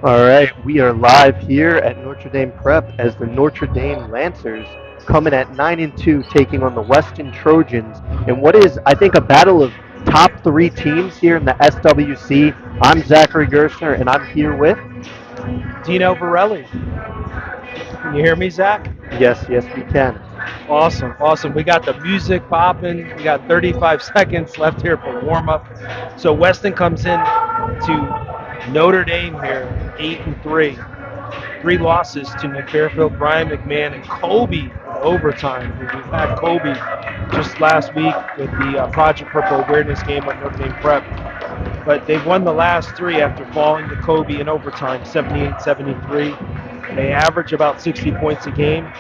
All right, we are live here at Notre Dame Prep as the Notre Dame Lancers coming at 9-2, taking on the Weston Trojans in what is, I think, a battle of top three teams here in the SWC. I'm Zachary Gerstner, and I'm here with. Dino Borelli. Can you hear me, Zach? Yes, yes, we can. Awesome, awesome. We got the music popping. We got 35 seconds left here for warm up. So Weston comes in to Notre Dame here, 8-3. Three losses to Nick Fairfield, Brian McMahon, and Kobe in overtime. We've had Kobe just last week with the Project Purple awareness game on Notre Dame Prep. But they've won the last three after falling to Kobe in overtime, 78-73. They average about 60 points a game.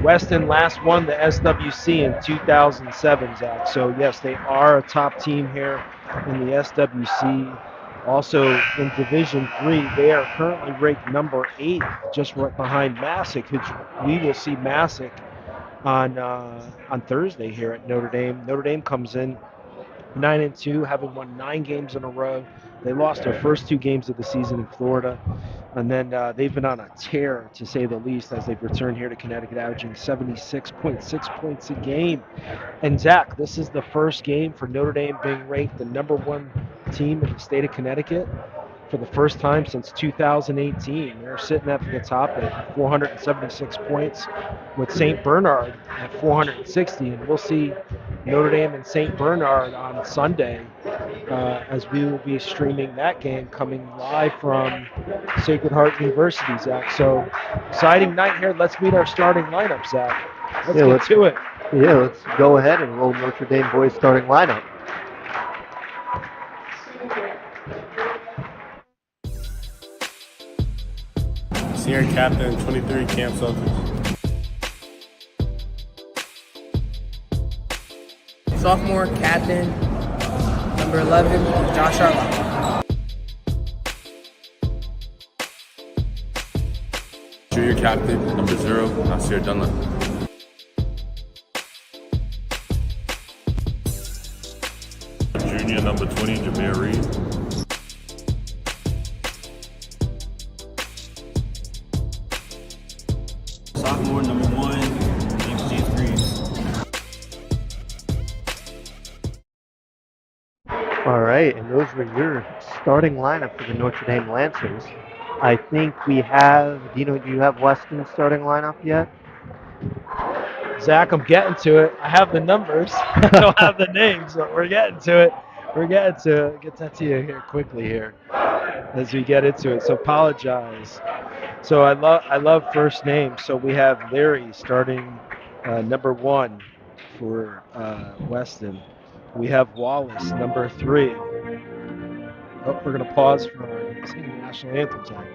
Weston last won the SWC in 2007, Zach. So, yes, they are a top team here in the SWC. Also in Division Three, they are currently ranked number 8, just right behind Massac, which we will see Massac on Thursday here at Notre Dame. Notre Dame comes in 9-2, having won 9 games in a row. They lost their first 2 games of the season in Florida, and then they've been on a tear, to say the least, as they've returned here to Connecticut, averaging 76.6 points a game. And Zach, this is the first game for Notre Dame being ranked the number 1 team in the state of Connecticut for the first time since 2018. They're sitting at the top at 476 points, with St. Bernard at 460, and we'll see Notre Dame and St. Bernard on Sunday, as we will be streaming that game coming live from Sacred Heart University, Zach. So exciting night here. Let's meet our starting lineup, Zach. Let's Yeah, get let's to it. let's go ahead and roll Notre Dame boys starting lineup. Senior captain, 23, Camp Celtics. Sophomore captain, number 11, Josh Arlock. Junior captain, number 0, Nasir Dunlap. Junior number 20, Jameer Reed. Sophomore number 1, James Reeves. All right, and those were your starting lineup for the Notre Dame Lancers. I think we have. Dino, do you have Weston's starting lineup yet? Zach, I'm getting to it. I have the numbers. I don't have the names, but we're getting to it. We're getting to it. Get that to you here quickly here as we get into it. So apologize. So I love first names. So we have Larry starting number 1 for Weston. We have Wallace number 3. Oh, we're gonna pause for our singing national anthem time.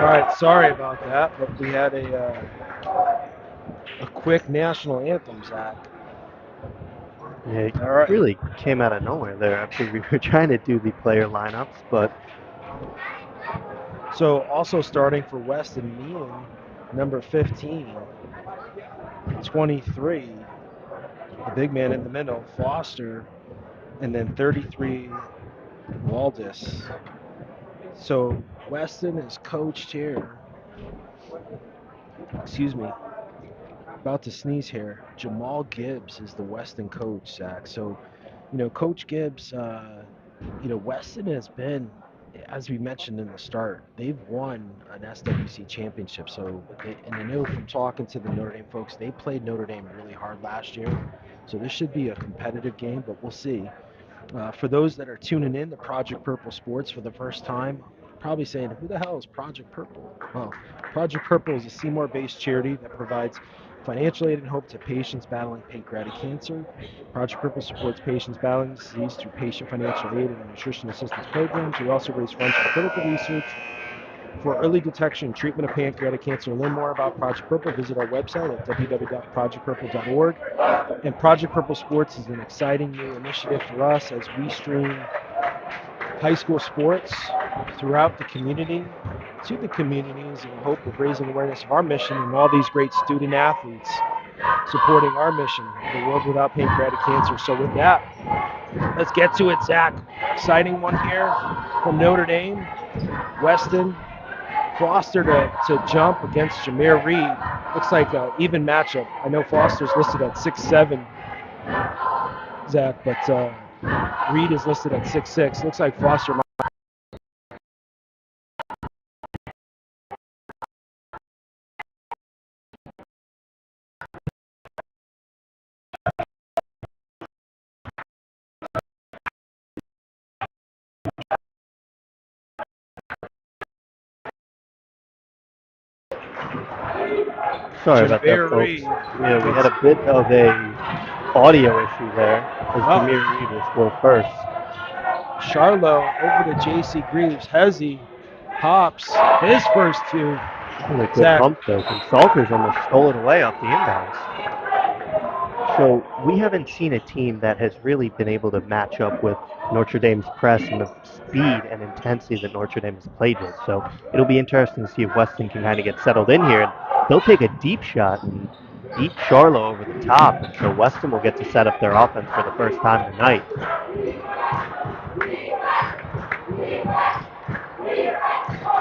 All right, sorry about that, but we had a quick national anthem, Zach. Yeah, it All right. really came out of nowhere there after we were trying to do the player lineups, but So also starting for Weston Meehan, number 15, 23, the big man in the middle, Foster, and then 33, Waldis. So Weston is coached here, excuse me, about to sneeze here. Jamal Gibbs is the Weston coach, Zach. So, Coach Gibbs, Weston has been, as we mentioned in the start, they've won an SWC championship. So, and I know from talking to the Notre Dame folks, they played Notre Dame really hard last year. So this should be a competitive game, but we'll see. For those that are tuning in to Project Purple Sports for the first time, probably saying, who the hell is Project Purple? Well, Project Purple is a Seymour-based charity that provides financial aid and hope to patients battling pancreatic cancer. Project Purple supports patients battling disease through patient financial aid and nutrition assistance programs. We also raise funds for clinical research for early detection and treatment of pancreatic cancer. To learn more about Project Purple, visit our website at www.projectpurple.org. And Project Purple Sports is an exciting new initiative for us as we stream high school sports throughout the community to the communities in the hope of raising awareness of our mission and all these great student athletes supporting our mission, the world without pancreatic cancer. So with that, let's get to it, Zach. Exciting one here from Notre Dame. Weston Foster to jump against Jameer Reed. Looks like an even matchup. I know Foster's listed at 6'7", Zach, but Reed is listed at 6'6". Looks like Foster might. Sorry about that, Jameer folks. Reed. Yeah, we had a bit of a audio issue there as Jameer Reed will score first. Charlo over to J.C. Greaves. Hezzy pops his first two. That was a good Zach. pump, though. And Salters almost stole it away off the inbounds. So we haven't seen a team that has really been able to match up with Notre Dame's press and the speed and intensity that Notre Dame has played with. So it'll be interesting to see if Weston can kind of get settled in here. And they'll take a deep shot and beat Charlo over the top. And so Weston will get to set up their offense for the first time tonight.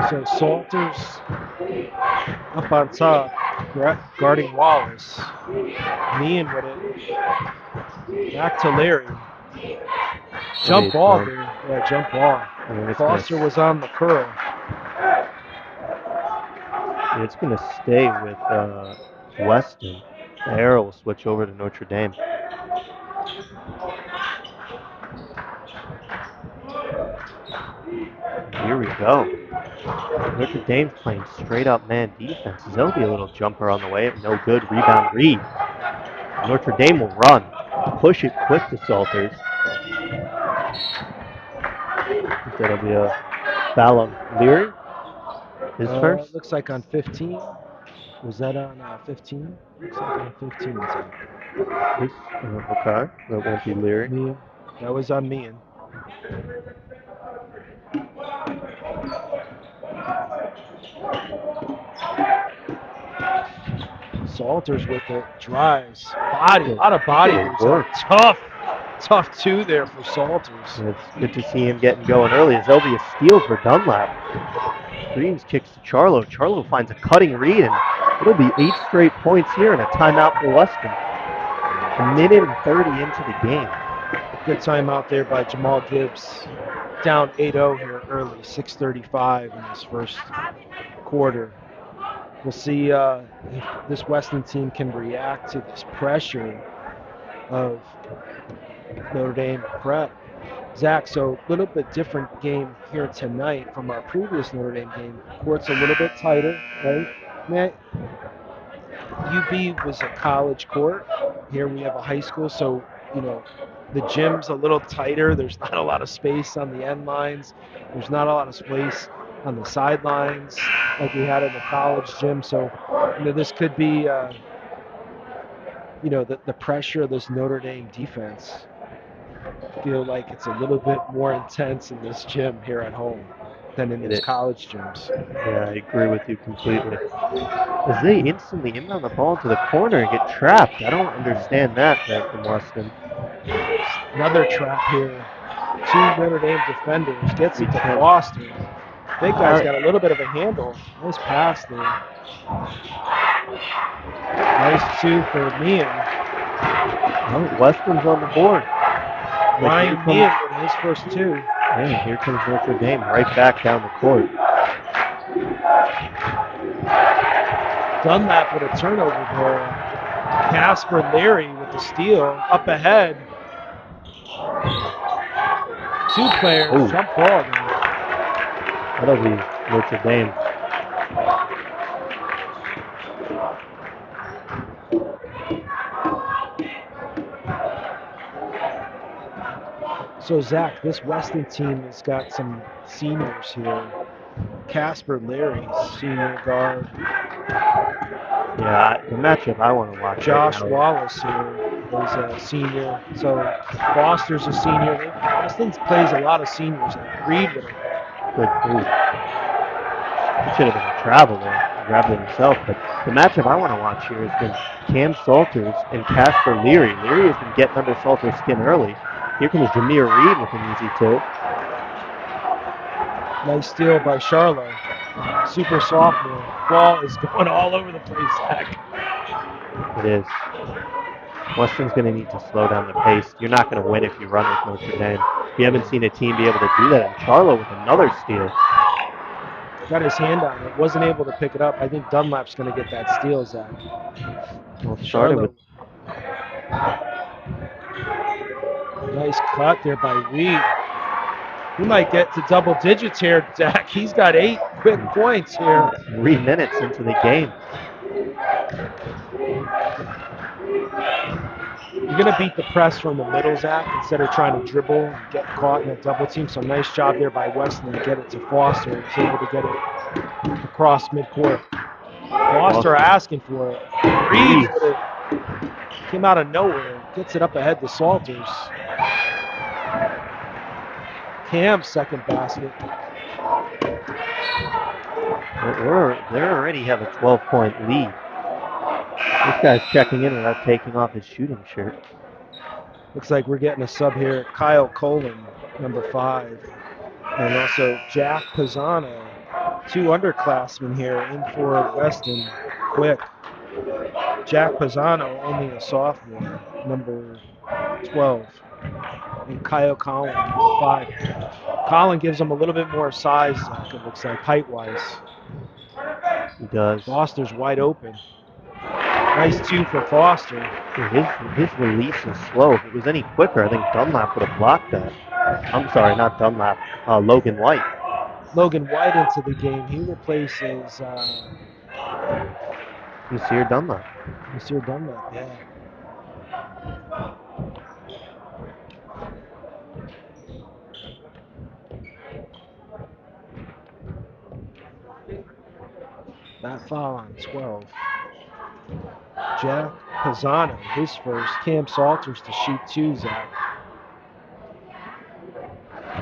So Salters up on top, guarding Wallace. Meehan with it. Back to Larry. Jump ball there. Yeah, jump ball. Foster was on the curl. It's going to stay with Weston. The arrow will switch over to Notre Dame. Here we go. Notre Dame's playing straight up man defense. There'll be a little jumper on the way. No good. Rebound Reed. Notre Dame will run. Push it quick to Salters. That'll be a foul on Leary. His first. Looks like on 15. Was that on 15? Looks like on 15. Okay. That won't be Leary. Meehan. That was on Meehan. Salters with it, drives, body, a lot of body. Tough two there for Salters. It's good to see him getting going early as there'll be a steal for Dunlap. Greaves kicks to Charlo. Charlo finds a cutting Reed, and it'll be 8 straight points here and a timeout for Weston. A minute and 30 into the game. Good timeout there by Jamal Gibbs. Down 8-0 here early, 6:35 in this first quarter. We'll see if this Weston team can react to this pressure of Notre Dame prep. Zach, so a little bit different game here tonight from our previous Notre Dame game. Court's a little bit tighter, right? UB was a college court. Here we have a high school, so, the gym's a little tighter. There's not a lot of space on the end lines. There's not a lot of space on the sidelines like we had in the college gym. So, this could be, the pressure of this Notre Dame defense. I feel like it's a little bit more intense in this gym here at home than in these college gyms. Yeah, I agree with you completely. As they instantly inbound the ball into the corner and get trapped. I don't understand that there from Weston. Another trap here. 2 Notre Dame defenders. Gets it to Foster. Big guy's got a little bit of a handle. Nice pass there. Nice 2 for Meehan. Oh, Weston's on the board. Ryan Meehan with his first 2. Yeah, here comes Notre Dame right back down the court. Dunlap with a turnover there. Casper Leary with the steal. Up ahead. 2 players. Ooh. Jump ball. That'll be Notre Dame. So, Zach, this Weston team has got some seniors here. Casper Leary, senior guard. Yeah, the matchup I want to watch. Josh right now. Wallace here is a senior. So Foster's a senior. Weston plays a lot of seniors. Reed with a Good move. He should have been a travel there, grabbed it himself. But the matchup I want to watch here has been Cam Salters and Casper Leary. Leary has been getting under Salters' skin early. Here comes Jameer Reed with an easy 2. nice steal by Charlo. Super sophomore. Ball is going all over the place, Zach. It is. Weston's going to need to slow down the pace. You're not going to win if you run with Notre Dame. We haven't seen a team be able to do that. And Charlo with another steal. Got his hand on it. Wasn't able to pick it up. I think Dunlap's going to get that steal, Zach. Well, it started with nice cut there by Reed. He might get to double digits here, Zach. He's got 8 quick points here. 3 minutes into the game. You're going to beat the press from the middle, Zach, instead of trying to dribble and get caught in a double team. So nice job there by Weston to get it to Foster. He's able to get it across midcourt. Foster asking for it. Reed with it. Came out of nowhere. Gets it up ahead to Salters. Cam's second basket. They already have a 12-point lead. This guy's checking in without taking off his shooting shirt. Looks like we're getting a sub here. Kyle Colin, number 5. And also Jack Pisano. 2 underclassmen here in for Weston. Quick. Jack Pisano, only a sophomore, number 12. And Kyle Collin, number 5. Collin gives him a little bit more size, Zach, it looks like, height-wise. He does. Foster's wide open. Nice 2 for Foster. His release is slow. If it was any quicker, I think Dunlap would have blocked that. I'm sorry, not Dunlap. Logan White. Logan White into the game. He replaces Monsieur Dunlap. Monsieur Dunlap, yeah. That foul on 12. Jack Pisano, his first. Cam Salters to shoot 2, Zach.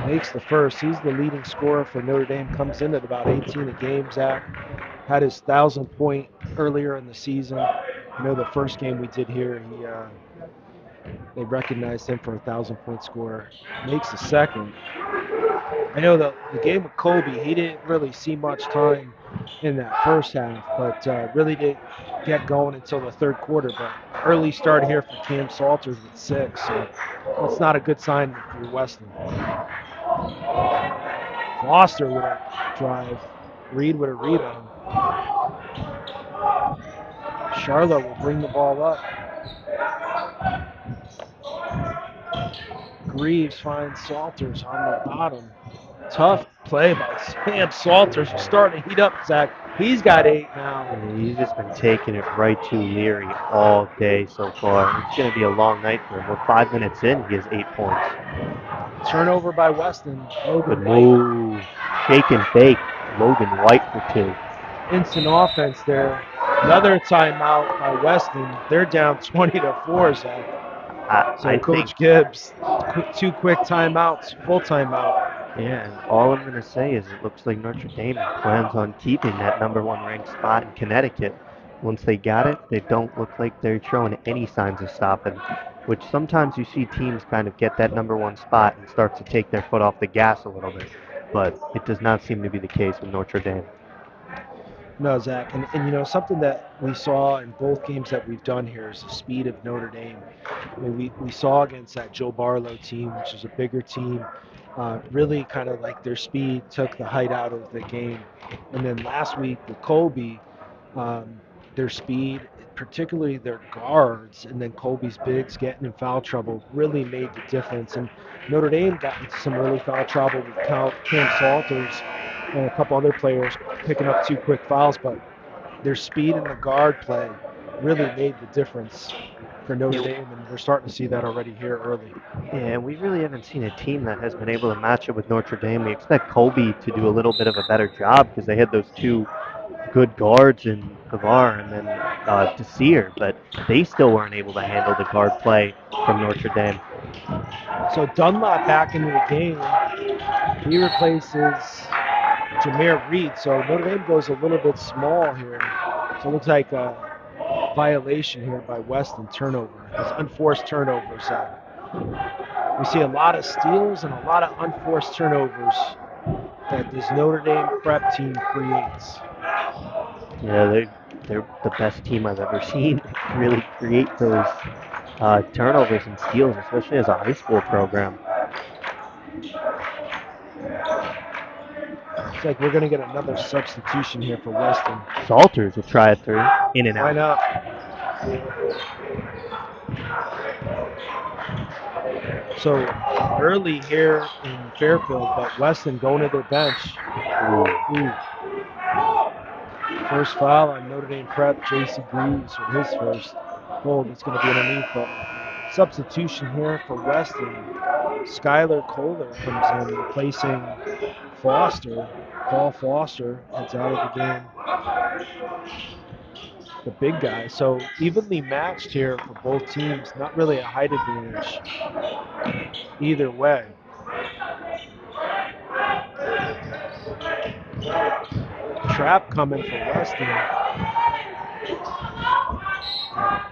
Makes the first. He's the leading scorer for Notre Dame. Comes in at about 18 a game, Zach. Had his 1,000-point earlier in the season. You know, the first game we did here, they recognized him for a 1,000-point scorer. Makes the second. I know the game with Kobe, he didn't really see much time in that first half, but really didn't get going until the third quarter. But early start here for Cam Salters with 6, so that's not a good sign for Weston. Foster with a drive. Reed with a rebound. Charlo will bring the ball up. Greaves finds Salters on the bottom. Tough play by Sam Salters. Starting to heat up, Zach. He's got 8 now. And he's just been taking it right to Leary all day so far. It's going to be a long night for him. We're 5 minutes in. He has 8 points. Turnover by Weston. Good move. Shake and bake. Logan White for 2. Instant offense there. Another timeout by Weston. They're down 20-4, Zach. So Coach Gibbs, 2 quick timeouts, full timeout. Yeah, and all I'm going to say is it looks like Notre Dame plans on keeping that #1 ranked spot in Connecticut. Once they got it, they don't look like they're showing any signs of stopping, which sometimes you see teams kind of get that #1 spot and start to take their foot off the gas a little bit. But it does not seem to be the case with Notre Dame. No, Zach, and something that we saw in both games that we've done here is the speed of Notre Dame. I mean, we saw against that Joe Barlow team, which is a bigger team, really kind of like their speed took the height out of the game. And then last week with Colby, their speed, particularly their guards, and then Colby's bigs getting in foul trouble really made the difference. And Notre Dame got into some early foul trouble with Cam Salters and a couple other players picking up 2 quick fouls, but their speed in the guard play really made the difference for Notre Dame, and we're starting to see that already here early. Yeah, we really haven't seen a team that has been able to match it with Notre Dame. We expect Colby to do a little bit of a better job because they had those two good guards in Gavar and then Desir, but they still weren't able to handle the guard play from Notre Dame. So Dunlop back into the game. He replaces Jameer Reed. So Notre Dame goes a little bit small here. So it looks like a violation here by Weston, turnover. It's unforced turnovers. We see a lot of steals and a lot of unforced turnovers that this Notre Dame prep team creates. Yeah, they're the best team I've ever seen really create those turnovers and steals, especially as a high school program. Looks like we're going to get another substitution here for Weston. Salters will try it through, in and Why out. not? So early here in Fairfield, but Weston going to their bench. Ooh. First foul on Notre Dame prep, J.C. Greaves with his first. Hold, it's going to be underneath, but substitution here for Weston. Skylar Kohler comes in, replacing Foster. Paul Foster heads out of the game. The big guy. So evenly matched here for both teams. Not really a height advantage either way. Trap coming for Weston.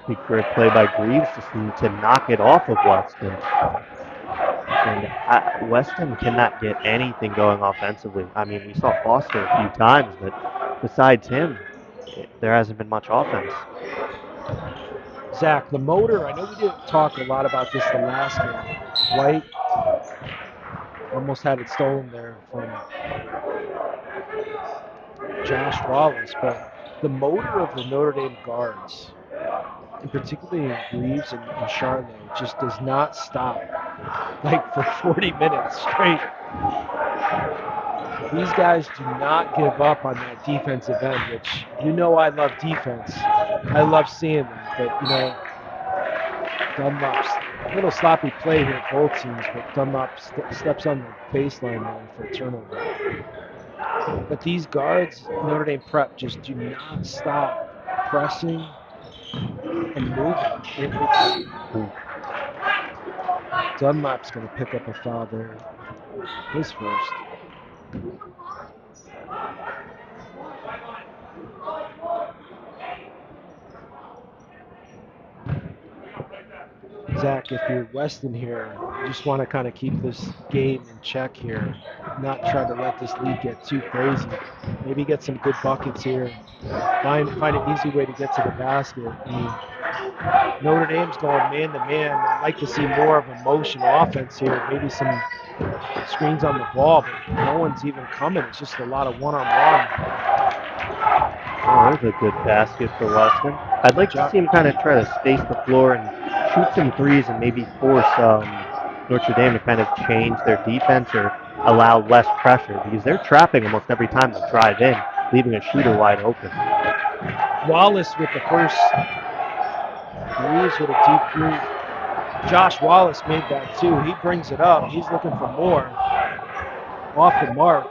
Big great play by Greaves to knock it off of Weston. And Weston cannot get anything going offensively. I mean, we saw Foster a few times, but besides him, there hasn't been much offense. Zach, the motor, I know we didn't talk a lot about this the last game. White almost had it stolen there from Josh Wallace, but the motor of the Notre Dame guards, and particularly in Greaves and Charlotte, just does not stop, like for 40 minutes straight. These guys do not give up on that defensive end, which I love defense. I love seeing them, but Dunlop's a little sloppy play here at both teams, but Dunlop steps on the baseline there for a turnover. But these guards, Notre Dame prep, just do not stop pressing and moving. Dunlop's going to pick up a foul there, his first. Zach, if you're Weston here, you just want to kind of keep this game in check here, not try to let this lead get too crazy. Maybe get some good buckets here. Find an easy way to get to the basket. I mean, Notre Dame's going man to man. I'd like to see more of a motion offense here. Maybe some screens on the ball, but no one's even coming. It's just a lot of one-on-one. Oh, there's a good basket for Weston. I'd like to see him kind of try to space the floor and shoot some threes and maybe force Notre Dame to kind of change their defense or allow less pressure because they're trapping almost every time they drive in, leaving a shooter wide open. Wallace with the first. Greaves with a deep three. Josh Wallace made that too. He brings it up. He's looking for more. Off the mark.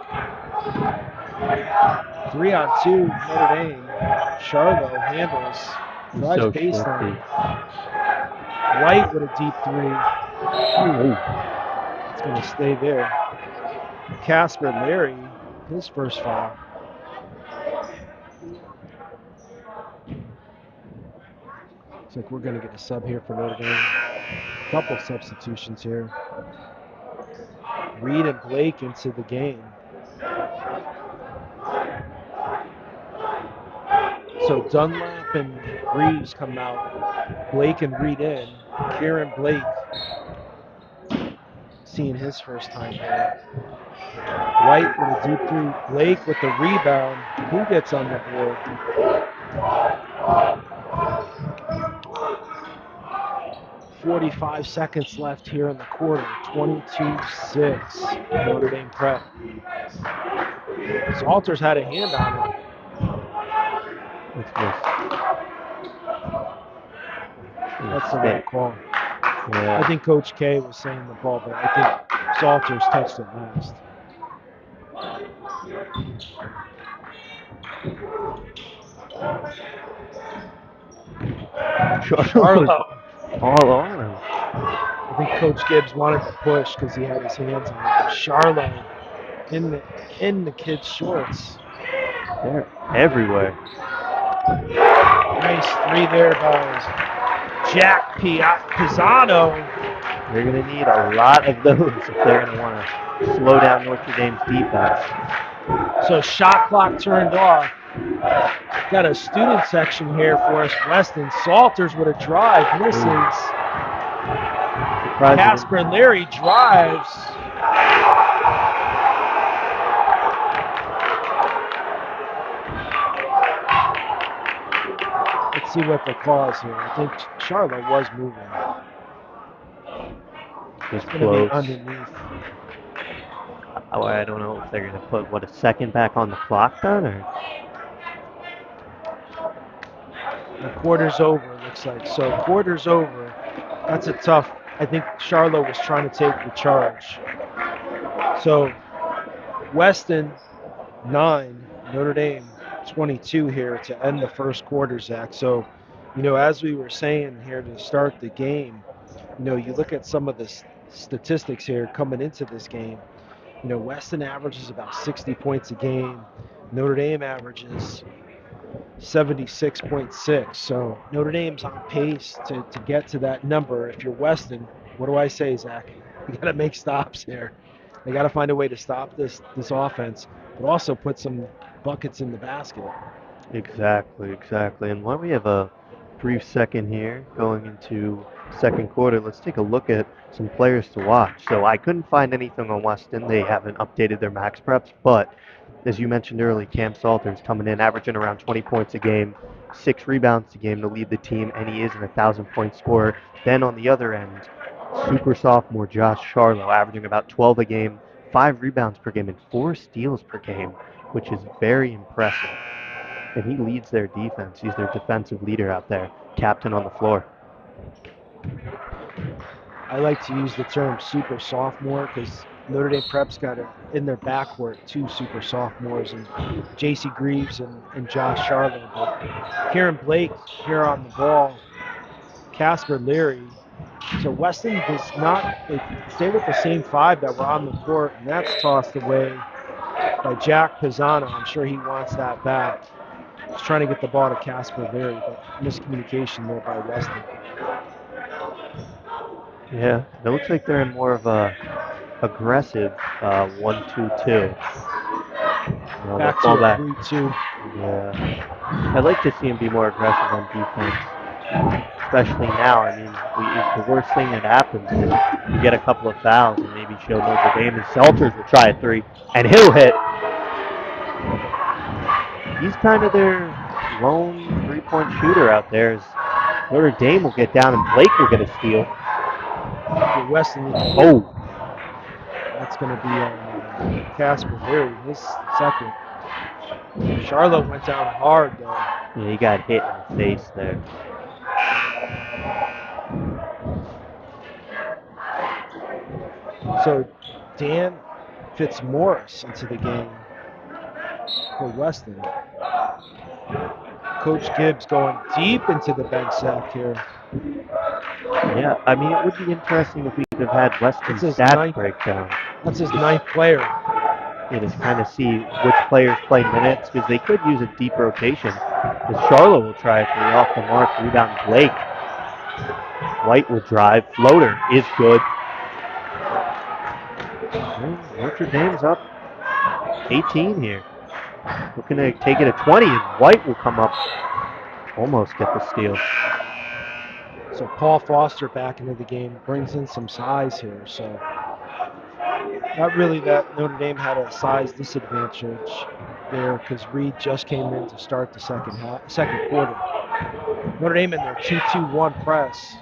3-on-2, Notre Dame. Charlo handles. Drives So baseline. White with a deep three. It's going to stay there. Casper Larry, his first foul. Looks like we're going to get a sub here for Notre Dame. A couple substitutions here. Reed and Blake into the game. So Dunlap and Greaves come out. Blake and Reed in. Kieran Blake seeing his first time here. White with a deep three. Blake with the rebound. Who gets on the board? .45 seconds left here in the quarter. 22-6. Notre Dame Prep. Salters had a hand on it. That's the right call. Yeah. I think Coach K was saying the ball, but I think Salters touched it last. Charlo. All on him. I think Coach Gibbs wanted to push because he had his hands on it. But Charlo in the kid's shorts. They're everywhere. Nice three there by Jack Pisano. They're going to need a lot of those if they're going to want to slow down Notre Dame's defense. So shot clock turned off. Got a student section here for us. Weston Salters with a drive. Misses. Casper Leary drives. Let's see what the call is here. I think Charlotte was moving. It's going to be underneath. Oh, I don't know if they're going to put, a second back on the clock then? Or? The quarter's over, it looks like. So quarter's over. That's a tough. I think Charlotte was trying to take the charge. So Weston 9, Notre Dame 22 here to end the first quarter, Zach. So, as we were saying here to start the game, you look at some of the statistics here coming into this game. Weston averages about 60 points a game. Notre Dame averages 76.6. So Notre Dame's on pace to get to that number. If you're Weston, what do I say, Zach? You got to make stops here. They got to find a way to stop this offense, but also put some buckets in the basket. Exactly. And while we have a brief second here going into second quarter, let's take a look at some players to watch. So I couldn't find anything on Weston. They haven't updated their max preps, but as you mentioned earlier, Cam Salters coming in, averaging around 20 points a game, 6 rebounds a game to lead the team, and he is an 1,000-point scorer. Then on the other end, super sophomore Josh Charlo, averaging about 12 a game, 5 rebounds per game, and 4 steals per game, which is very impressive. And he leads their defense. He's their defensive leader out there, captain on the floor. I like to use the term super sophomore because Notre Dame Prep's got in their backcourt 2 super sophomores, and J.C. Greaves and Josh Charlo. But Kieran Blake here on the ball, Casper Leary. So Weston does not stay with the same 5 that were on the court, and that's tossed away by Jack Pisano. I'm sure he wants that back. He's trying to get the ball to Casper Leary, but miscommunication there by Weston. Yeah, it looks like they're in more of a aggressive 1-2-2. Back to a 3-2. Yeah, I'd like to see him be more aggressive on defense, especially now. I mean, the worst thing that happens is you get a couple of fouls and maybe show Notre Dame, and Salters will try a 3, and he'll hit. He's kind of their lone 3-point shooter out there. As Notre Dame will get down and Blake will get a steal. Weston. Oh. That's going to be Casper Leary, his second. Charlotte went down hard, though. Yeah, he got hit in the face there. So Dan Fitzmaurice into the game for Weston. Coach Gibbs going deep into the bench sack here. Yeah, I mean, it would be interesting if we could have had Weston's stats breakdown. That's his 9th player. Yeah, just kind of see which players play minutes, because they could use a deep rotation. As Charlo will try a 3 off the mark, rebound Blake. White will drive. Floater is good. And Notre Dame's up 18 here. Looking to take it to 20, and White will come up, almost get the steal. So Paul Foster back into the game, brings in some size here. So not really that Notre Dame had a size disadvantage there because Reed just came in to start the second quarter. Notre Dame in their 2-2-1 press.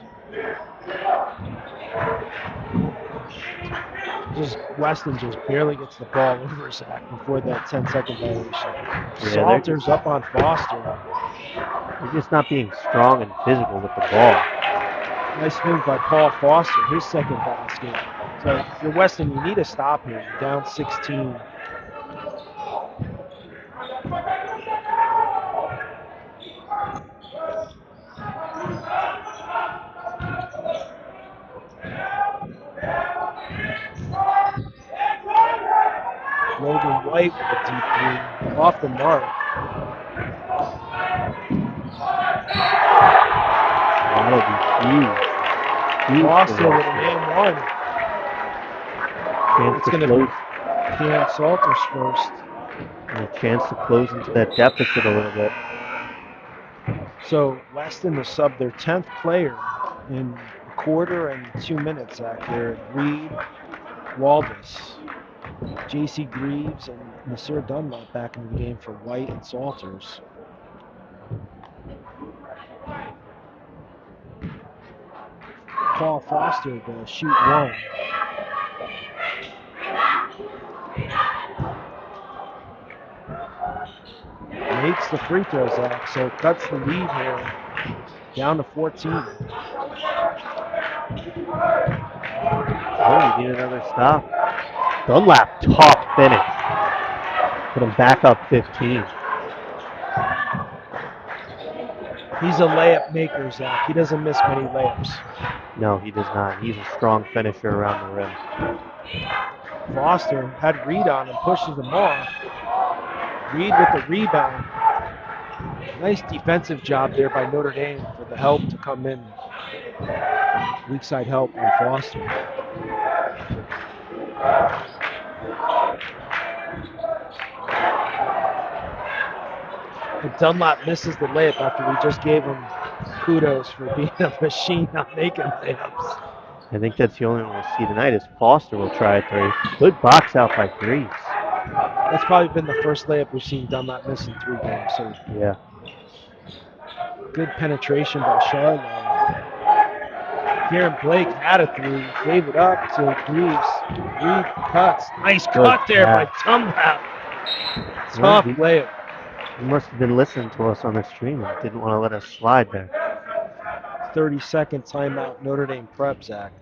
Weston just barely gets the ball over Zach before that 10-second violation. Salters up on Foster. They're just not being strong and physical with the ball. Nice move by Paul Foster, his second basket. So if you're Weston, you need to stop here. You're down 16. Logan White with a deep three, off the mark. That'll be huge. Foster with an and one. It's going to be Cam Salters first. And a chance to close into that deficit a little bit. So Weston will sub their 10th player in a quarter and 2 minutes after Reed, Waldus, J.C. Greaves, and Nasir Dunlap back in the game for White and Salters. Paul Foster to shoot one. Makes the free throw, Zach, so cuts the lead here down to 14. Oh, we need another stop. Dunlap, tough finish. Put him back up 15. He's a layup maker, Zach. He doesn't miss many layups. No, he does not. He's a strong finisher around the rim. Foster had Reed on and pushes him off. Reed with the rebound. Nice defensive job there by Notre Dame for the help to come in. Weak side help on Foster. And Dunlap misses the layup after we just gave him kudos for being a machine on making layups. I think that's the only one we'll see tonight is Foster will try a three. Good box out by Greaves. That's probably been the first layup we've seen Dunlap miss in 3 games. So yeah. Good penetration by Charlotte. Kieran Blake had a three, gave it up to Greaves. Reed cuts. Nice cut there by Dunlap. Tough layup. He must have been listening to us on the stream and didn't want to let us slide there. 30-second timeout, Notre Dame prep, Zach.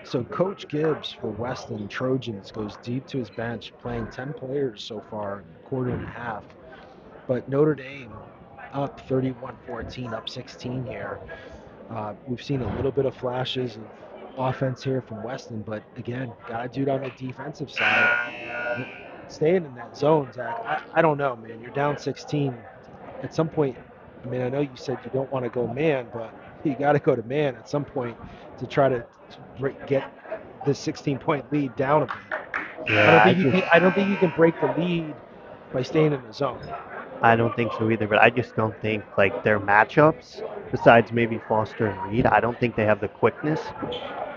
So Coach Gibbs for Weston Trojans goes deep to his bench, playing 10 players so far in a quarter and a half. But Notre Dame up 31-14, up 16 here. We've seen a little bit of flashes of offense here from Weston, but again, got to do it on the defensive side. Staying in that zone, Zach, I don't know, man. You're down 16. At some point, I mean, I know you said you don't want to go man, but you got to go to man at some point to try to get the 16-point lead down a bit. Yeah, I don't think you can break the lead by staying in the zone. I don't think so either, but I just don't think, like, their matchups, besides maybe Foster and Reed, I don't think they have the quickness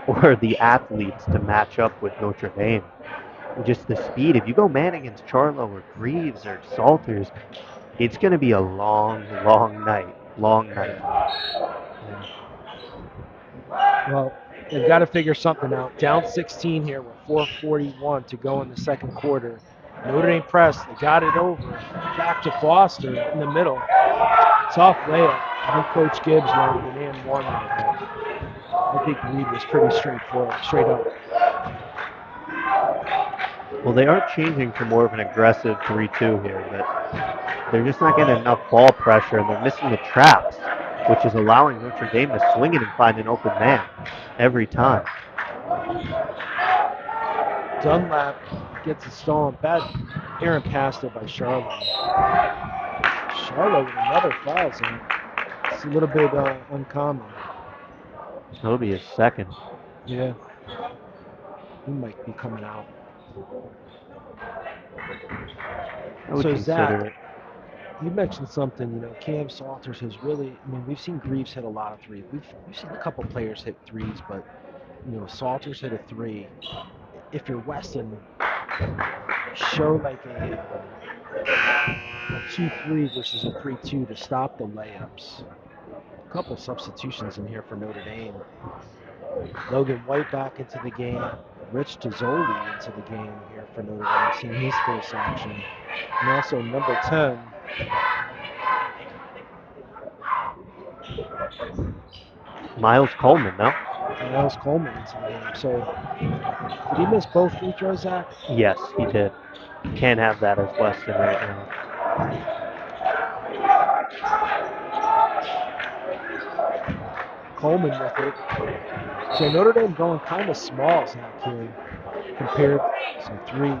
or the athletes to match up with Notre Dame. Just the speed. If you go man against Charlo or Greaves or Salters, it's going to be a long, long night. Long night. Well, they've got to figure something out. Down 16 here with 4:41 to go in the second quarter. Notre Dame press, they got it over. Back to Foster in the middle. Tough layup. I think Coach Gibbs learned an and one there. I think Reed was pretty straightforward, straight up. Well, they are changing to more of an aggressive 3-2 here, but they're just not getting enough ball pressure, and they're missing the traps, which is allowing Notre Dame to swing it and find an open man every time. Dunlap gets it stolen. Bad errant pass there by Charlotte. Charlotte with another foul zone. It's a little bit uncommon. That'll be his second. Yeah. He might be coming out. I would So, consider Zach, it. you mentioned something, Cam Salters has really, we've seen Greaves hit a lot of threes. We've seen a couple players hit threes, but, Salters hit a three. If you're Weston, show like a 2-3 versus a 3-2 to stop the layups. A couple substitutions in here for Notre Dame. Logan White back into the game. Rich Tizzoli into the game here for Notre Dame, seeing his first action. And also number 10, Miles Coleman, no? Miles Coleman into the game. So, did he miss both free throws, Zach? Yes, he did. Can't have that as Weston right now. Coleman with it. So Notre Dame going kind of small, Zach, here, compared to 3.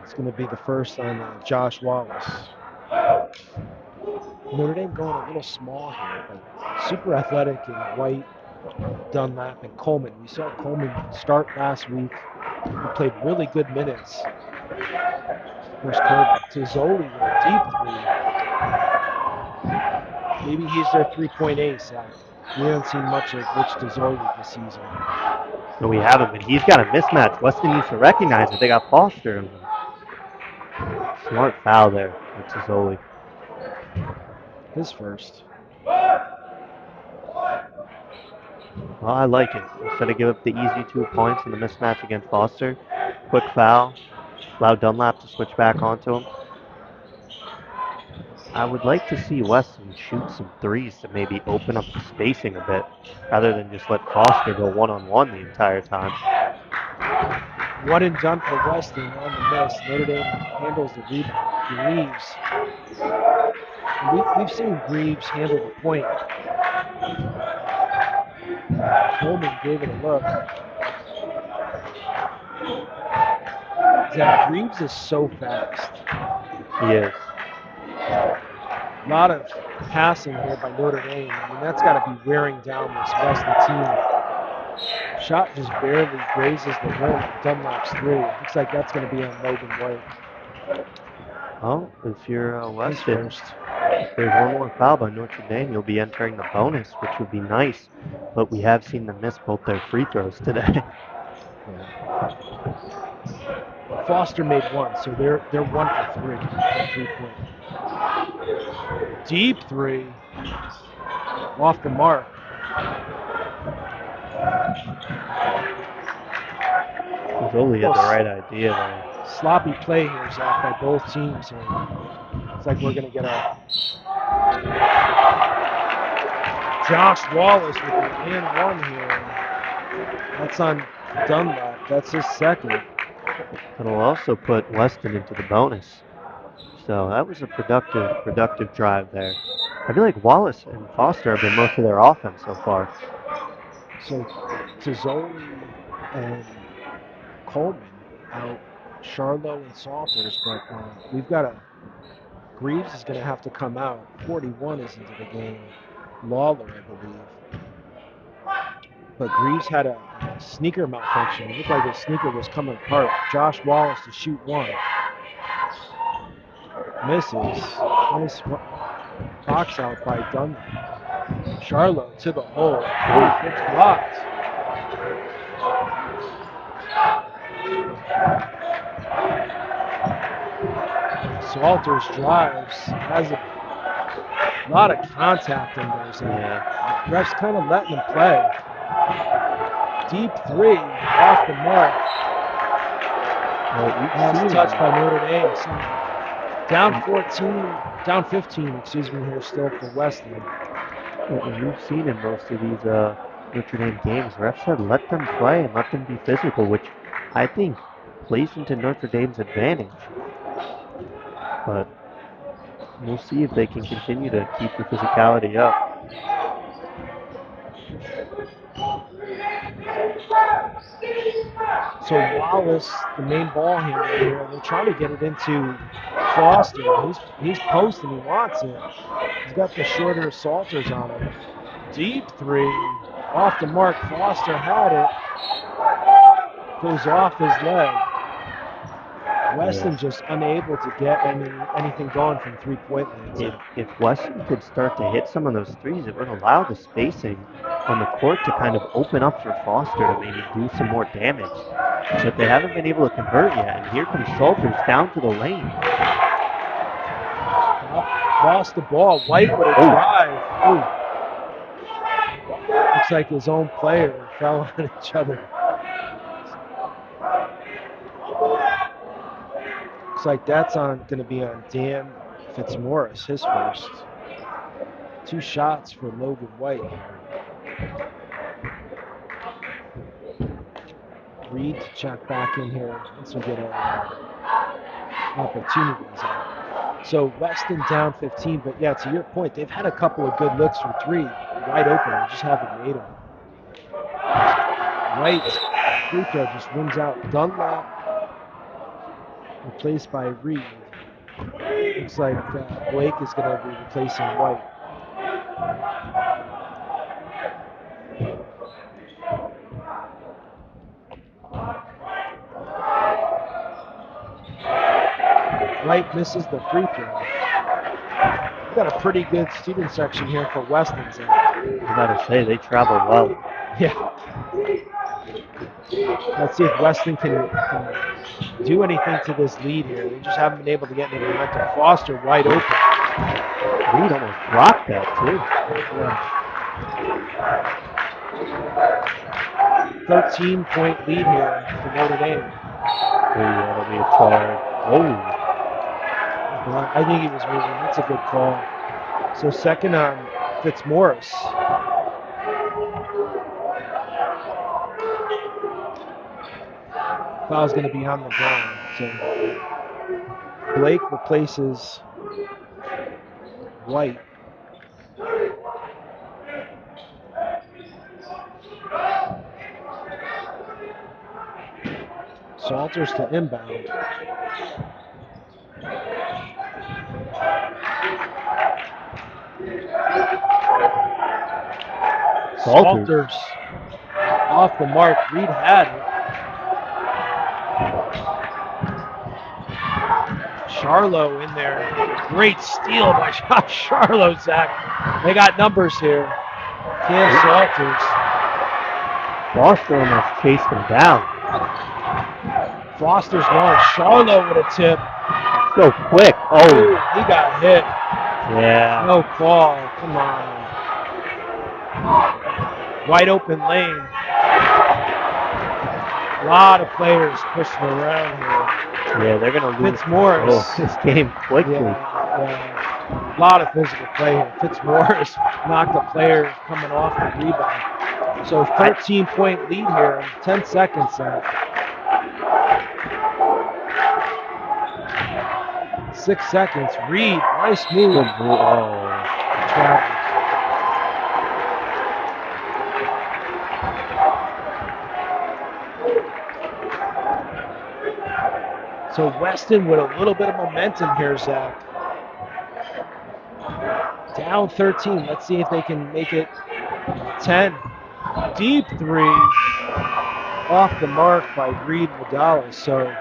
It's going to be the first on Josh Wallace. Notre Dame going a little small here, but super athletic in White, Dunlap, and Coleman. We saw Coleman start last week. He played really good minutes. First quarter. Tizzoli with a deep 3. Maybe he's their 3-point ace, Zach. We haven't seen much of Rich Tizzoli this season. No, we haven't, but he's got a mismatch. Weston needs to recognize it. They got Foster. Smart foul there with Tizzoli. His first. Well, I like it. Instead of give up the easy 2 points in the mismatch against Foster, quick foul, allow Dunlap to switch back onto him. I would like to see Weston shoot some threes to maybe open up the spacing a bit, rather than just let Foster go one-on-one the entire time. 1 and done for Weston on the miss. Notre Dame handles the rebound. Greaves. We've seen Greaves handle the point. Coleman gave it a look. Zach, Greaves is so fast. He is. A lot of passing here by Notre Dame. That's got to be wearing down this Weston team. Shot just barely grazes the rim. Dunlap's 3. Looks like that's going to be on Logan White. Well, if you're Weston, if there's one more foul by Notre Dame, you'll be entering the bonus, which would be nice. But we have seen them miss both their free throws today. Foster made 1, so they're 1 for 3. 3-point. Deep 3. Off the mark. Tizzoli had the right idea there. Sloppy play here, Zach, by both teams. And it's like we're going to get a Josh Wallace with an and 1 here. That's on Dunlap. That's his second. It'll also put Weston into the bonus. So that was a productive drive there. I feel like Wallace and Foster have been most of their offense so far. So Tizzoli and Coleman out, Charlo and Salters, but we've got Greaves is going to have to come out. 41 is into the game. Lawler, I believe. But Greaves had a sneaker malfunction. It looked like his sneaker was coming apart. Josh Wallace to shoot 1. Misses. Nice box out by Dunlap. Charlo to the hole. It's blocked. Salters drives. Has a lot of contact in there. So ref's kind of letting him play. Deep 3 off the mark. That's touched by Notre Dame. So down 15, excuse me, here still for Weston. We've seen in most of these Notre Dame games, refs have let them play and let them be physical, which I think plays into Notre Dame's advantage. But we'll see if they can continue to keep the physicality up. So Wallace, the main ball handler here, they're trying to get it into Foster. He's posting, he wants it. He's got the shorter Salters on him. Deep 3, off the mark. Foster had it. Goes off his leg. Weston just unable to get anything going from three-point land. If Weston could start to hit some of those threes, it would allow the spacing on the court to kind of open up for Foster to maybe do some more damage. But they haven't been able to convert yet. And here comes Salters down to the lane. Lost the ball. White with a drive. Ooh. Looks like his own player fell on each other. Looks like that's going to be on Dan Fitzmaurice, his first. 2 shots for Logan White here. Reed to check back in here once we get our opportunities out. So Weston down 15, but yeah, to your point, they've had a couple of good looks from 3, wide open. They just haven't made them. White free throw just wins out. Dunlap replaced by Reed. Looks like Blake is going to be replacing White. White misses the free throw. We've got a pretty good student section here for Weston's. I was about to say, they travel well. Yeah. Let's see if Weston can do anything to this lead here. They just haven't been able to get any momentum. Foster wide open. Reed almost blocked that, too. Yeah. 13-point lead here for Notre Dame. That'll be a charge. Oh. I think he was moving. That's a good call. So second on Fitzmaurice. Foul's going to be on the ground. So Blake replaces White. Salters to inbound. Salters off the mark. Reed had it. Charlo in there. Great steal by Josh Charlo, Zach. They got numbers here. Cam Salters. Foster almost chased him down. Foster's long. Charlo with a tip. So quick. Oh. Ooh, he got hit. Yeah. No call. Come on. Wide open lane. A lot of players pushing around here. Yeah, they're going to lose Fitzmaurice. this game quickly. Yeah. A lot of physical play here. Fitzmaurice knocked a player coming off the rebound. So 13-point lead here in 10 seconds. 6 seconds. Reed, nice move. So Weston with a little bit of momentum here, Zach. Down 13. Let's see if they can make it 10. Deep 3. Off the mark by Reed Wadala. So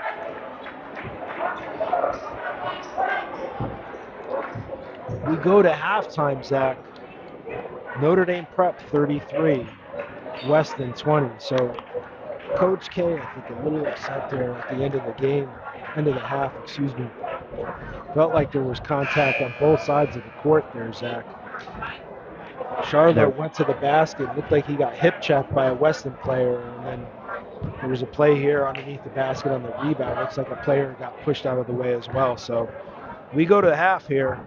we go to halftime, Zach. Notre Dame Prep 33. Weston 20. So Coach K, I think, a little upset there at the end of the game. End of the half, excuse me. Felt like there was contact on both sides of the court there, Zach. Charlo went to the basket. Looked like he got hip checked by a Weston player. And then there was a play here underneath the basket on the rebound. Looks like a player got pushed out of the way as well. So we go to half here.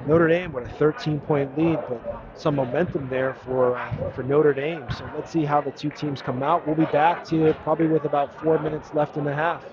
Notre Dame with a 13-point lead, but some momentum there for Notre Dame. So let's see how the two teams come out. We'll be back to you probably with about 4 minutes left in the half.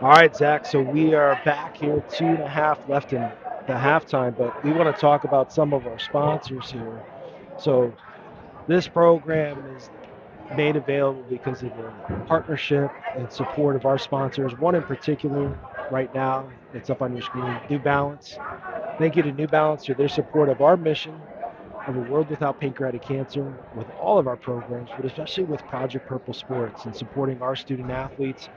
All right, Zach. So we are back here, 2.5 left in the halftime, but we want to talk about some of our sponsors here. So this program is made available because of the partnership and support of our sponsors. One in particular, right now, it's up on your screen, New Balance. Thank you to New Balance for their support of our mission of a world without pancreatic cancer with all of our programs, but especially with Project Purple Sports and supporting our student athletes.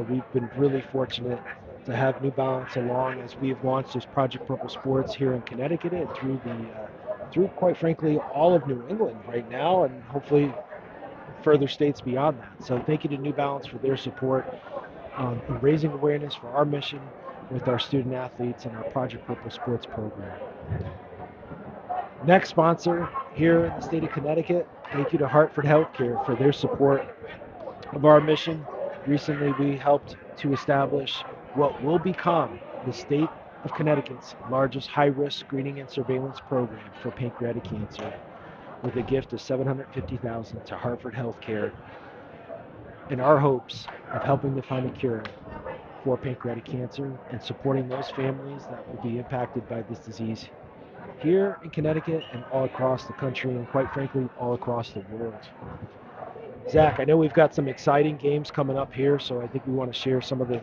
We've been really fortunate to have New Balance along as we've launched this Project Purple Sports here in Connecticut and through quite frankly all of New England right now, and hopefully further states beyond that. So thank you to New Balance for their support in raising awareness for our mission with our student athletes and our Project Purple Sports program. Next sponsor here in the state of Connecticut, thank you to Hartford Healthcare for their support of our mission. Recently, we helped to establish what will become the state of Connecticut's largest high-risk screening and surveillance program for pancreatic cancer with a gift of $750,000 to Hartford Healthcare in our hopes of helping to find a cure for pancreatic cancer and supporting those families that will be impacted by this disease here in Connecticut and all across the country and quite frankly all across the world. Zach, I know we've got some exciting games coming up here, so I think we want to share some of the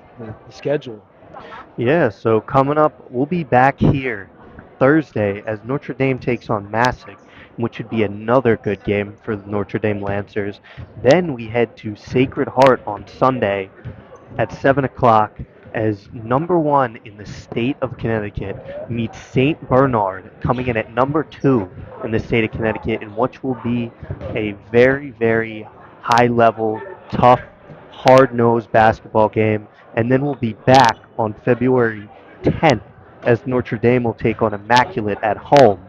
schedule. Yeah, so coming up, we'll be back here Thursday as Notre Dame takes on Massac, which should be another good game for the Notre Dame Lancers. Then we head to Sacred Heart on Sunday at 7 o'clock as number one in the state of Connecticut meets St. Bernard, coming in at number two in the state of Connecticut, in which will be a very, very high level, tough, hard nosed basketball game. And then we'll be back on February 10th as Notre Dame will take on Immaculate at home.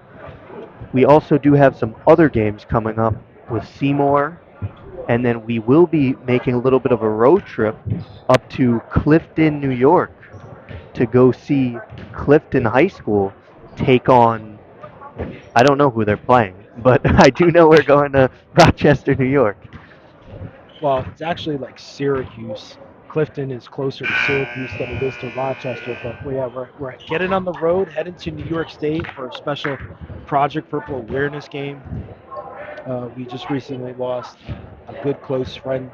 We also do have some other games coming up with Seymour, and then we will be making a little bit of a road trip up to Clifton, New York to go see Clifton High School take on, I don't know who they're playing, but I do know we're going to Rochester, New York. Well, it's actually like Syracuse. Clifton is closer to Syracuse than it is to Rochester, but we're getting on the road, heading to New York State for a special Project Purple awareness game. We just recently lost a good close friend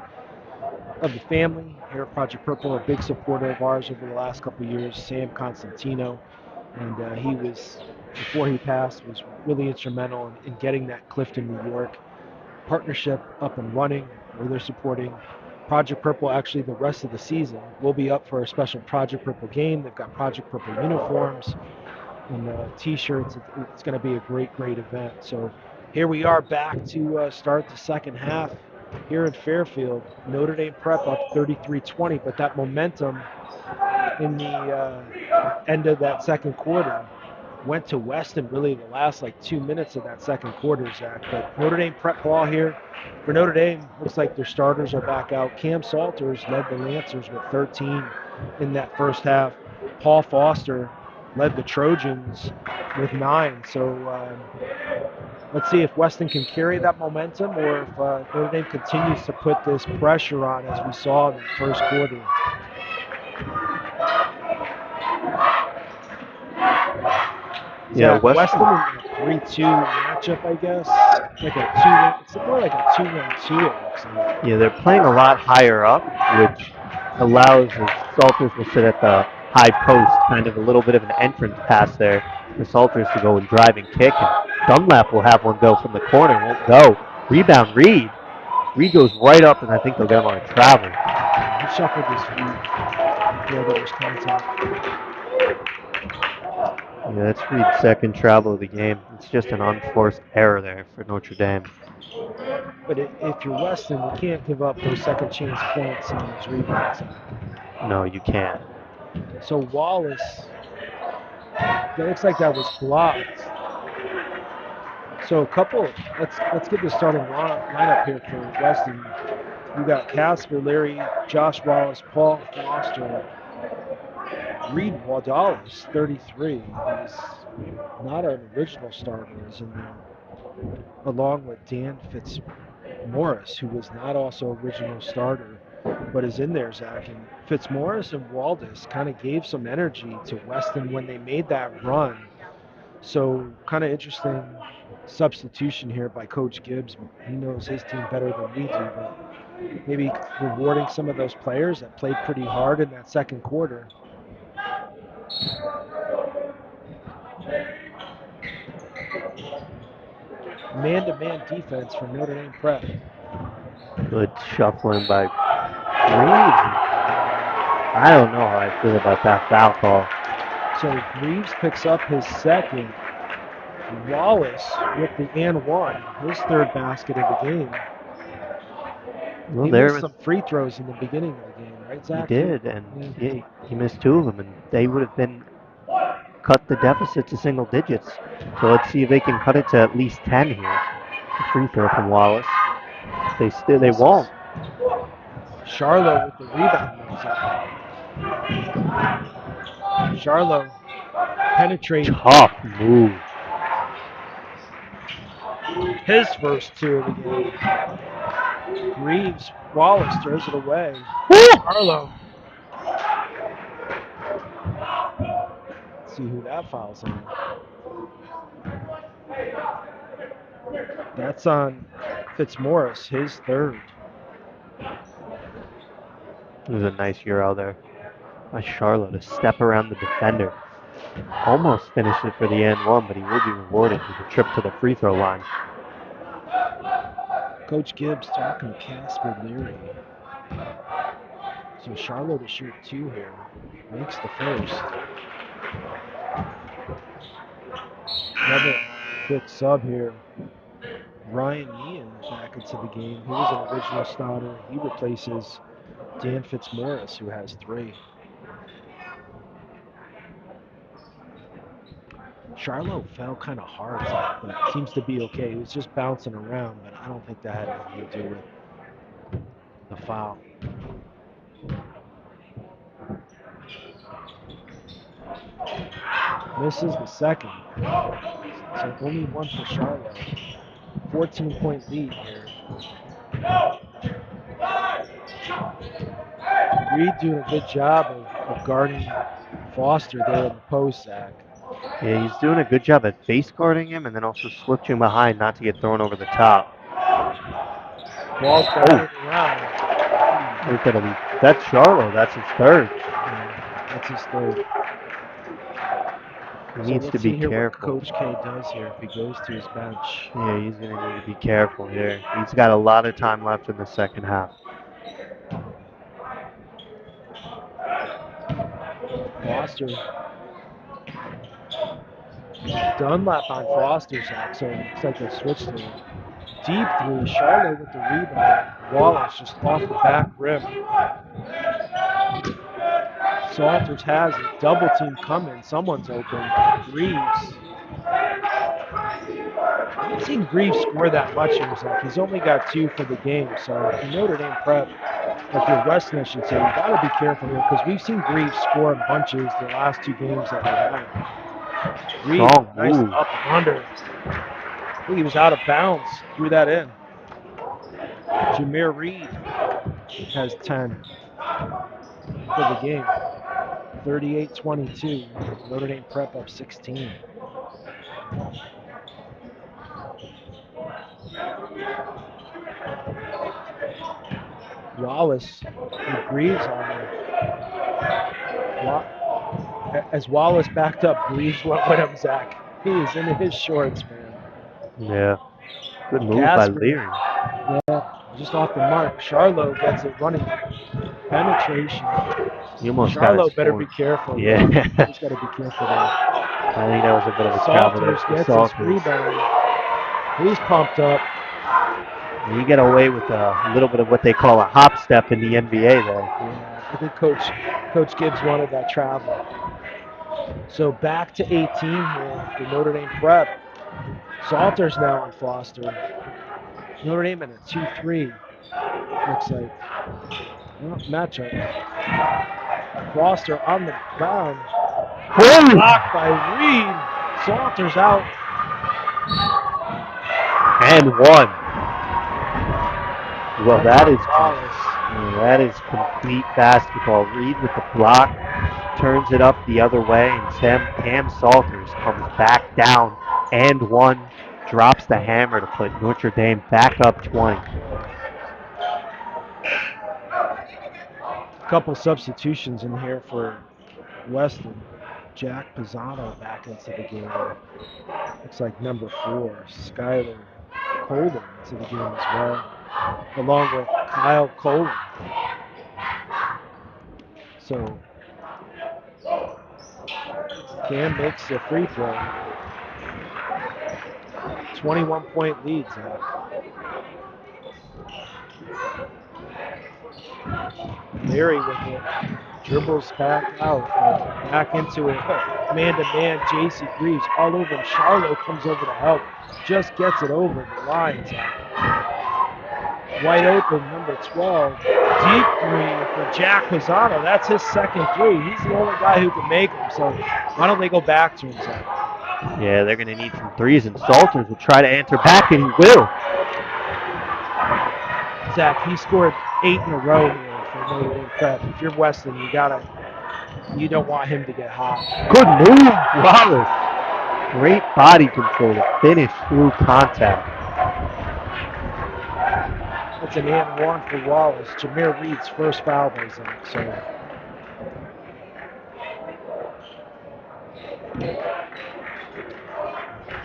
of the family here at Project Purple, a big supporter of ours over the last couple of years, Sam Constantino. And he was, before he passed, was really instrumental in getting that Clifton, New York partnership up and running, where they're supporting Project Purple actually the rest of the season. We'll be up for a special Project Purple game. They've got Project Purple uniforms and t-shirts. It's going to be a great event. So here we are back to start the second half here in Fairfield. Notre Dame Prep up 33-20, but that momentum in the end of that second quarter went to Weston really the last like 2 minutes of that second quarter, Zach. But Notre Dame Prep ball here for Notre Dame. Looks like their starters are back out. Cam Salters led the Lancers with 13 in that first half. Paul Foster led the Trojans with 9. So let's see if Weston can carry that momentum or if Notre Dame continues to put this pressure on as we saw in the first quarter. Yeah, Weston in a 3-2 matchup, I guess. It's more like a 2-1-2, it looks like. Yeah, they're playing a lot higher up, which allows the Salters will sit at the high post, kind of a little bit of an entrance pass there for Salters to go and drive and kick. And Dunlap will have one go from the corner, won't go. Rebound, Reed. Reed goes right up, and I think they'll get him on a travel. He shuffled his feet. Yeah, there was contact. Yeah, that's Reed's second travel of the game. It's just an unforced error there for Notre Dame. But if you're Weston, you can't give up those second chance points and those rebounds. No, you can't. So Wallace, that looks like that was blocked. So let's get the starting lineup here for Weston. You got Casper, Larry, Josh Wallace, Paul Foster, Reed Wallace, 33. He's not an original starter, is in there, along with Dan Fitzmaurice, who was not also original starter. but is in there, Zach. And Fitzmaurice and Waldis kind of gave some energy to Weston when they made that run. So kind of interesting substitution here by Coach Gibbs. He knows his team better than we do, but maybe rewarding some of those players that played pretty hard in that second quarter. Man-to-man defense for Notre Dame Prep. Good shuffling by Reeves. I don't know how I feel about that foul call. So Reeves picks up his second. Wallace with the and one, his third basket of the game. Well, He there missed some free throws in the beginning of the game, right, he Zach? did, and he missed 2 of them, and they would have been cut the deficit to single digits. So let's see if they can cut it to at least 10 here. The free throw from Wallace. They won't. Charlo with the rebound. Charlo penetrating. Tough move. His first 2 of the game. Reeves, Wallace throws it away. Charlo. Let's see who that fouls on. That's on Fitzmaurice, his third. It was a nice Euro there by Charlo to step around the defender. Almost finished it for the and one, but he will be rewarded with a trip to the free throw line. Coach Gibbs talking to Casper Leary. So Charlo to shoot 2 here. Makes the first. Another quick sub here. Ryan Meehan back into the game. He was an original starter. He replaces Dan Fitzmaurice, who has 3. Charlo fell kind of hard, but seems to be okay. He was just bouncing around, but I don't think that had anything to do with the foul. Misses the second. So only 1 for Charlo. 14-point lead here. Reed doing a good job of guarding Foster there in the post, Zach. Yeah, he's doing a good job at face guarding him and then also switching behind not to get thrown over the top. Ball's batted around. That's Charlo. That's his third. Yeah, that's his third. He needs to be careful. What Coach K does here if he goes to his bench. Yeah, he's going to need to be careful here. He's got a lot of time left in the second half. Foster. Dunlap on Foster, Zach, so it looks like they switched to it. Deep 3, Charlo with the rebound. Wallace just off the back rim. Salters has it. Double team coming. Someone's open. Greaves. I haven't seen Greaves score that much here, Zach. He's only got 2 for the game, so if you're Notre Dame Prep, if you're Weston, I should say, you got to be careful here because we've seen Greaves score in bunches the last 2 games that we had. Greaves, nice up under. I think he was out of bounds. Threw that in. Jameer Reed has 10 for the game. 38-22. Notre Dame Prep up 16. Wallace with Greaves on him. As Wallace backed up, Greaves went with him, Zach. He is in his shorts, man. Yeah. Good move by Leary. Yeah, just off the mark. Charlo gets it running. Penetration. Charlo better be careful. Yeah. He's got to be careful there. I think that was a bit of a Salters gets his rebound. He's pumped up. You get away with a little bit of what they call a hop step in the NBA there. Yeah, I think Coach Gibbs wanted that travel. So back to 18 here for Notre Dame Prep. Salters now on Foster. Notre Dame in a 2-3. Looks like. Well, matchup. Foster on the ground. Blocked by Reed. Salters out. And 1. Well, that is That is complete basketball. Reed with the block, turns it up the other way, and Cam Salters comes back down and one, drops the hammer to put Notre Dame back up 20. A couple substitutions in here for Weston. Jack Pisano back into the game. Looks like number 4, Skylar Colden into the game as well, along with Kyle Colden. So Cam makes a free throw. 21-point lead, Zach. Leary with it. Dribbles back out, back into it. Man-to-man, J.C. Greaves all over him. Charlo comes over to help. Just gets it over the line, Zach. Wide open, number 12. Deep three for Jack Pisano. That's his second three. He's the only guy who can make them. So why don't they go back to him, Zach? Yeah, they're going to need some threes, and Salters will try to answer back, and he will. Zach, he scored 8 in a row here for Notre Dame Prep. If you're Weston, you don't want him to get hot. Good move, Wallace. Great body control to finish through contact. That's an and one for Wallace. Jameer Reed's first foul by Zach. So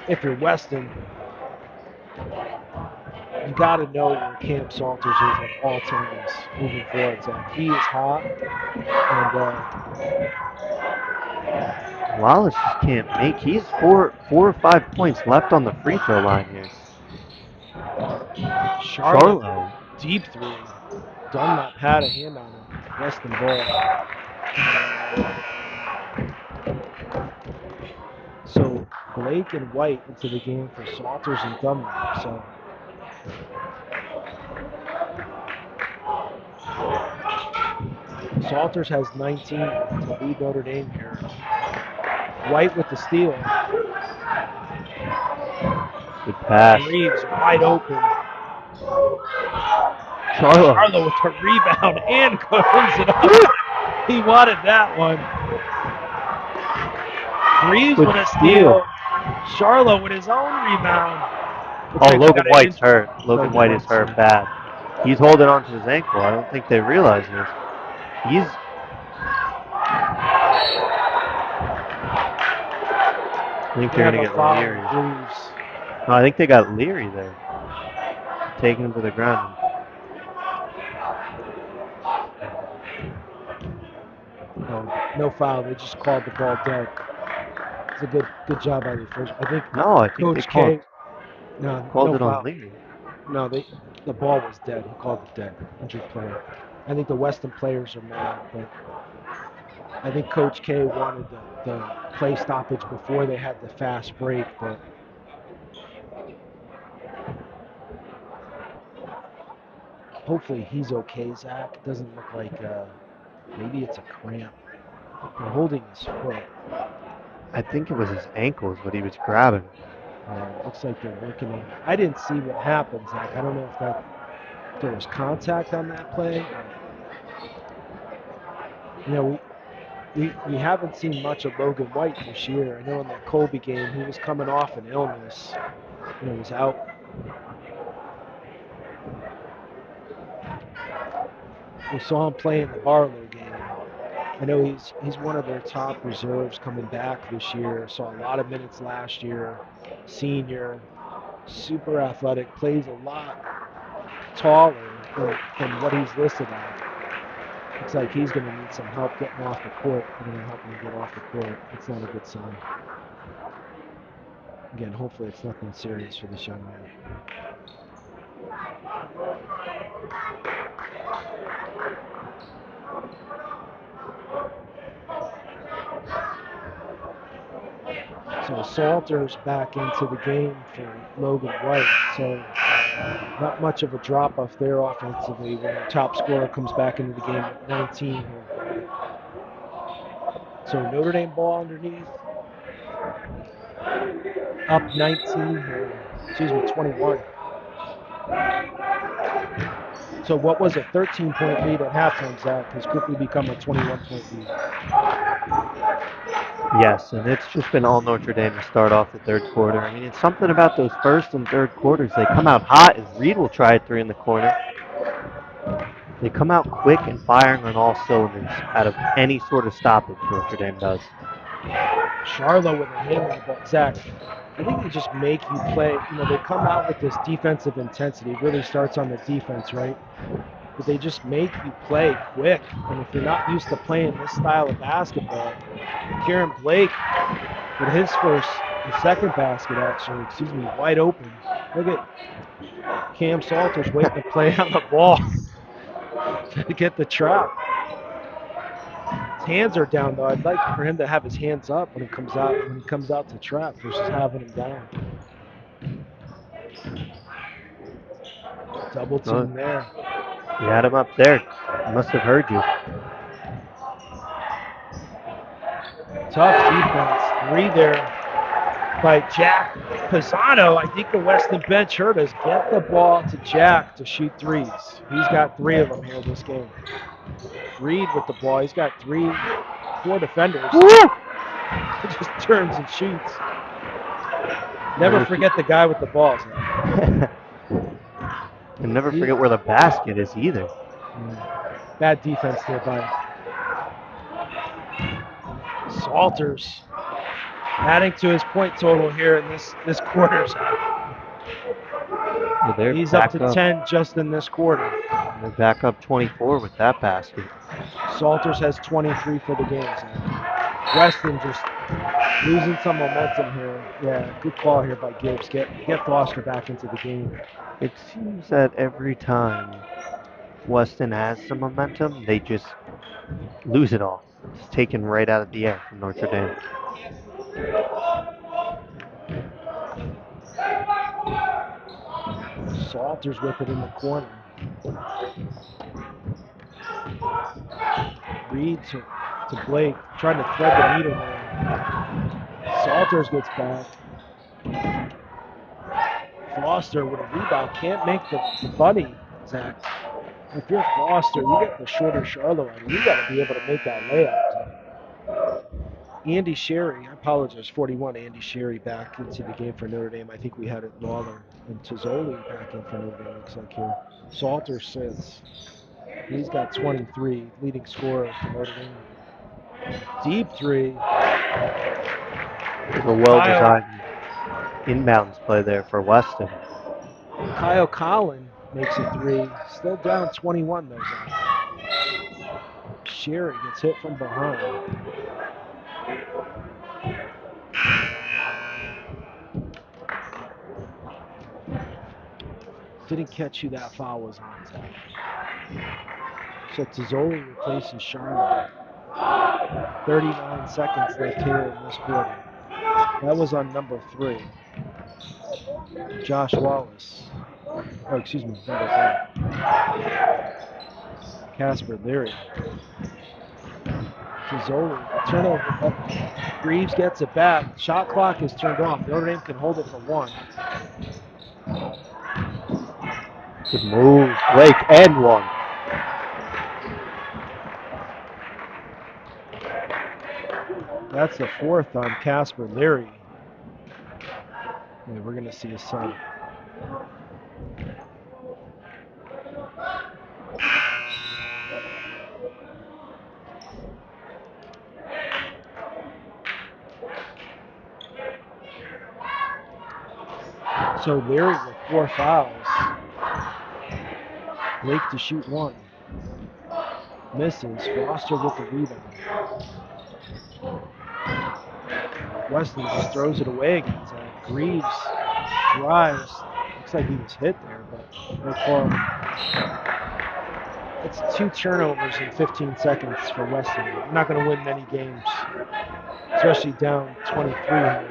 if you're Weston, you got to know where Cam Salters is at all times moving forward, Zach. He is hot, and Wallace just can't make. He's four or 5 points left on the free throw line here. Charlotte, deep three. Dunlap had a hand on him. Weston ball. So Blake and White into the game for Salters and Dunlap. So Salters has 19 to lead Notre Dame here. White with the steal. Good pass. Reeves wide open. Charlo with the rebound and closes it up. He wanted that one. Reeves with a steal. Charlo with his own rebound. Oh, Logan White's hurt. Logan White is hurt bad. He's holding on to his ankle. I don't think they realize this. I think they're going to get Leary. No, I think they got Leary there. Taking him to the ground. No foul. They just called the ball dead. It's a good job by the first. I think Coach K. Called it on Leary. No, the ball was dead. He called it dead. Injured player. I think the Weston players are mad, but I think Coach K wanted the play stoppage before they had the fast break, but hopefully he's okay, Zach. It doesn't look like maybe it's a cramp. They're holding his foot. I think it was his ankle is what he was grabbing. Looks like they're working on. I didn't see what happened, Zach. I don't know if there was contact on that play. We haven't seen much of Logan White this year. I know in that Colby game he was coming off an illness. He was out. We saw him play in the Barlow game. I know he's one of their top reserves coming back this year. Saw a lot of minutes last year. Senior, super athletic, plays a lot taller than what he's listed at. Looks like he's going to need some help getting off the court. They're going to help him get off the court. It's not a good sign. Again, hopefully it's nothing serious for this young man. So Salters back into the game for Logan White. So not much of a drop-off there offensively when the top scorer comes back into the game at 19 here. So Notre Dame ball underneath. Up 19 here. 21. So what was a 13-point lead at halftime, Zach, has quickly become a 21-point lead. Yes, and it's just been all Notre Dame to start off the third quarter. I mean, it's something about those first and third quarters. They come out hot as Reed will try it three in the corner. They come out quick and firing on all cylinders out of any sort of stoppage Notre Dame does. Charlo with a handle, but Zach, I think they just make you play. You know, they come out with this defensive intensity. It really starts on the defense, right? But they just make you play quick. And if you're not used to playing this style of basketball, Kieran Blake with his second basket actually, wide open. Look at Cam Salters waiting to play on the ball to get the trap. His hands are down though. I'd like for him to have his hands up when he comes out to trap versus having him down. Double team there. You had him up there. He must have heard you. Tough defense. Three there by Jack Pisano. I think the Weston bench heard us. Get the ball to Jack to shoot threes. He's got 3 of them here this game. Reed with the ball. He's got 4 defenders. He just turns and shoots. Never forget the guy with the balls. And never forget where the basket is either. Bad defense there by Salters. Adding to his point total here in this quarter. He's up to 10 just in this quarter. They're back up 24 with that basket. Salters has 23 for the game. Weston just losing some momentum here. Yeah, good call here by Gibbs. Get Foster back into the game. It seems that every time Weston has some momentum, they just lose it all. It's taken right out of the air from Notre Dame. Salters with it in the corner. Reed to Blake, trying to thread the needle there. Salters gets back. Foster with a rebound, can't make the bunny, Zach. If you're Foster, you get the shorter Charlo on you. You got to be able to make that layup. Andy Sherry, I apologize, 41, Andy Sherry back into the game for Notre Dame. I think we had it Lawler and Tizzoli back in for Notre Dame, looks like here. Salters sits. He's got 23, leading scorer for Notre Dame. Deep 3. There's a well-designed inbounds play there for Weston. Kyle Collin makes a 3. Still down 21 though, Zach. Sherry gets hit from behind. Didn't catch who that foul was on, Zach. So Tizzoli replaces Charlotte. 39 seconds left here in this quarter. That was on number 3. Josh Wallace. Oh, excuse me, number 3. Casper Leary. Tizzoli, turnover. Greaves gets it back. Shot clock is turned off. Notre Dame can hold it for 1. Good move, Blake, and 1. That's the 4th on Casper Leary. Yeah, we're going to see a sub. So Leary with 4 fouls. Blake to shoot 1. Misses. Foster with the rebound. Weston just throws it away again. Greaves drives. Looks like he was hit there, but no call. It's 2 turnovers in 15 seconds for Weston. They're not going to win many games, especially down 23 here.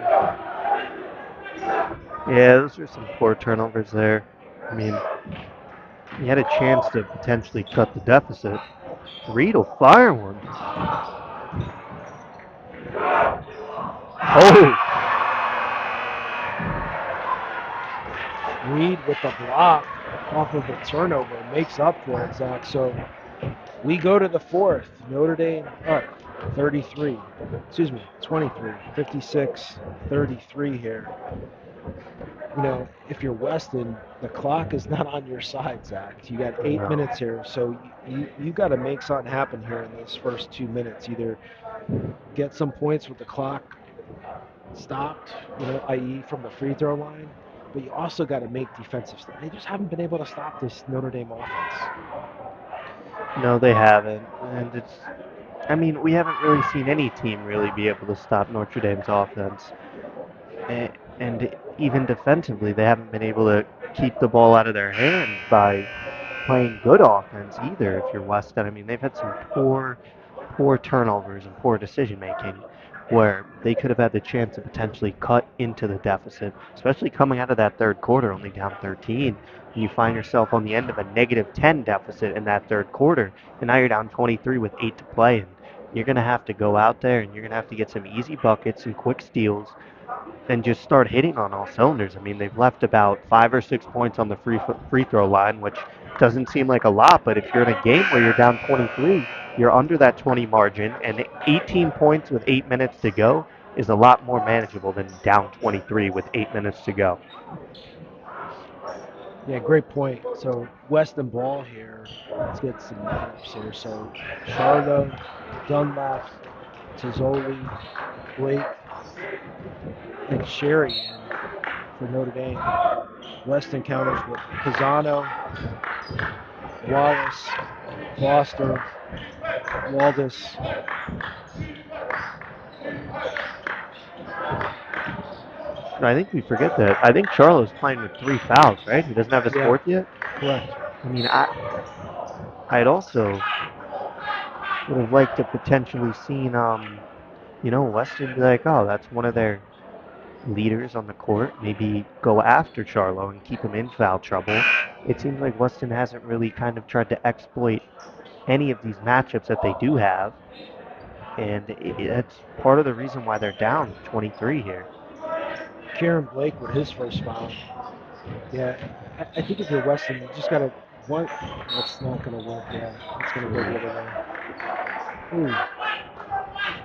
Yeah, those are some poor turnovers there. I mean, he had a chance to potentially cut the deficit. Reed will fire one. Oh! Reed with the block. off of a turnover and makes up for it, Zach. So we go to the fourth. Notre Dame up 33. Excuse me, 23. 56, 33 here. You know, if you're Weston, the clock is not on your side, Zach. You got 8 minutes here, so you got to make something happen here in those first 2 minutes. Either get some points with the clock stopped, i.e. from the free throw line, but you also got to make defensive stuff. They just haven't been able to stop this Notre Dame offense. No, they haven't. And I mean, we haven't really seen any team really be able to stop Notre Dame's offense. And even defensively, they haven't been able to keep the ball out of their hands by playing good offense either. If you're Weston, I mean, they've had some poor turnovers and poor decision making where they could have had the chance to potentially cut into the deficit, especially coming out of that third quarter only down 13. And you find yourself on the end of a negative 10 deficit in that third quarter, and now you're down 23 with 8 to play. And you're going to have to go out there and you're going to have to get some easy buckets and quick steals and just start hitting on all cylinders. I mean, they've left about 5 or 6 points on the free throw line, which doesn't seem like a lot, but if you're in a game where you're down 23, you're under that 20 margin, and 18 points with 8 minutes to go is a lot more manageable than down 23 with 8 minutes to go. Yeah, great point. So Weston ball here. Let's get some lineups here. So Charlo, Dunlap, Tizzoli, Blake, and Sherry in for Notre Dame. Weston counters with Pisano, Wallace, Foster, Waldis. I think we forget that. I think Charlo's playing with 3 fouls, right? He doesn't have his Yeah. fourth yet? Correct. I mean, I'd also would have liked to potentially seen, Weston be like, oh, that's one of their leaders on the court, maybe go after Charlo and keep him in foul trouble. It seems like Weston hasn't really kind of tried to exploit any of these matchups that they do have, and that's part of the reason why they're down 23 here. Kieran Blake with his first foul. Yeah, I think if you're Weston, you just got to one. That's not going to work. Yeah, it's going to go the other way. Ooh.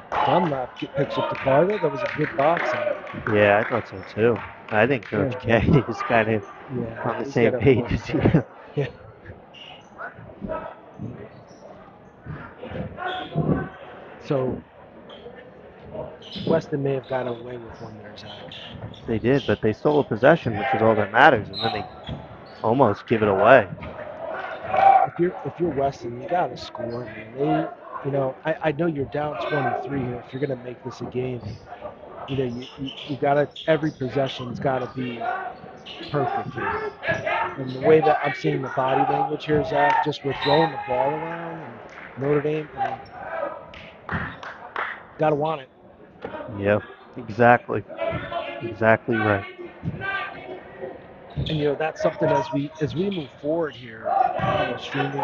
Dunlap picks up the ball. That was a good box out. Yeah, I thought so too. I think Coach K is kind of on the same page as you. Yeah. So Weston may have gotten away with one there, Zach. They did, but they stole a possession, which is all that matters, and then they almost give it away. If you're Weston, you got to score. Man. I know you're down 23 here. If you're going to make this a game, you got to, every possession's got to be perfect here. And the way that I'm seeing the body language here, Zach, just with throwing the ball around and Notre Dame, got to want it. Yeah, exactly right. And that's something as we move forward here, streaming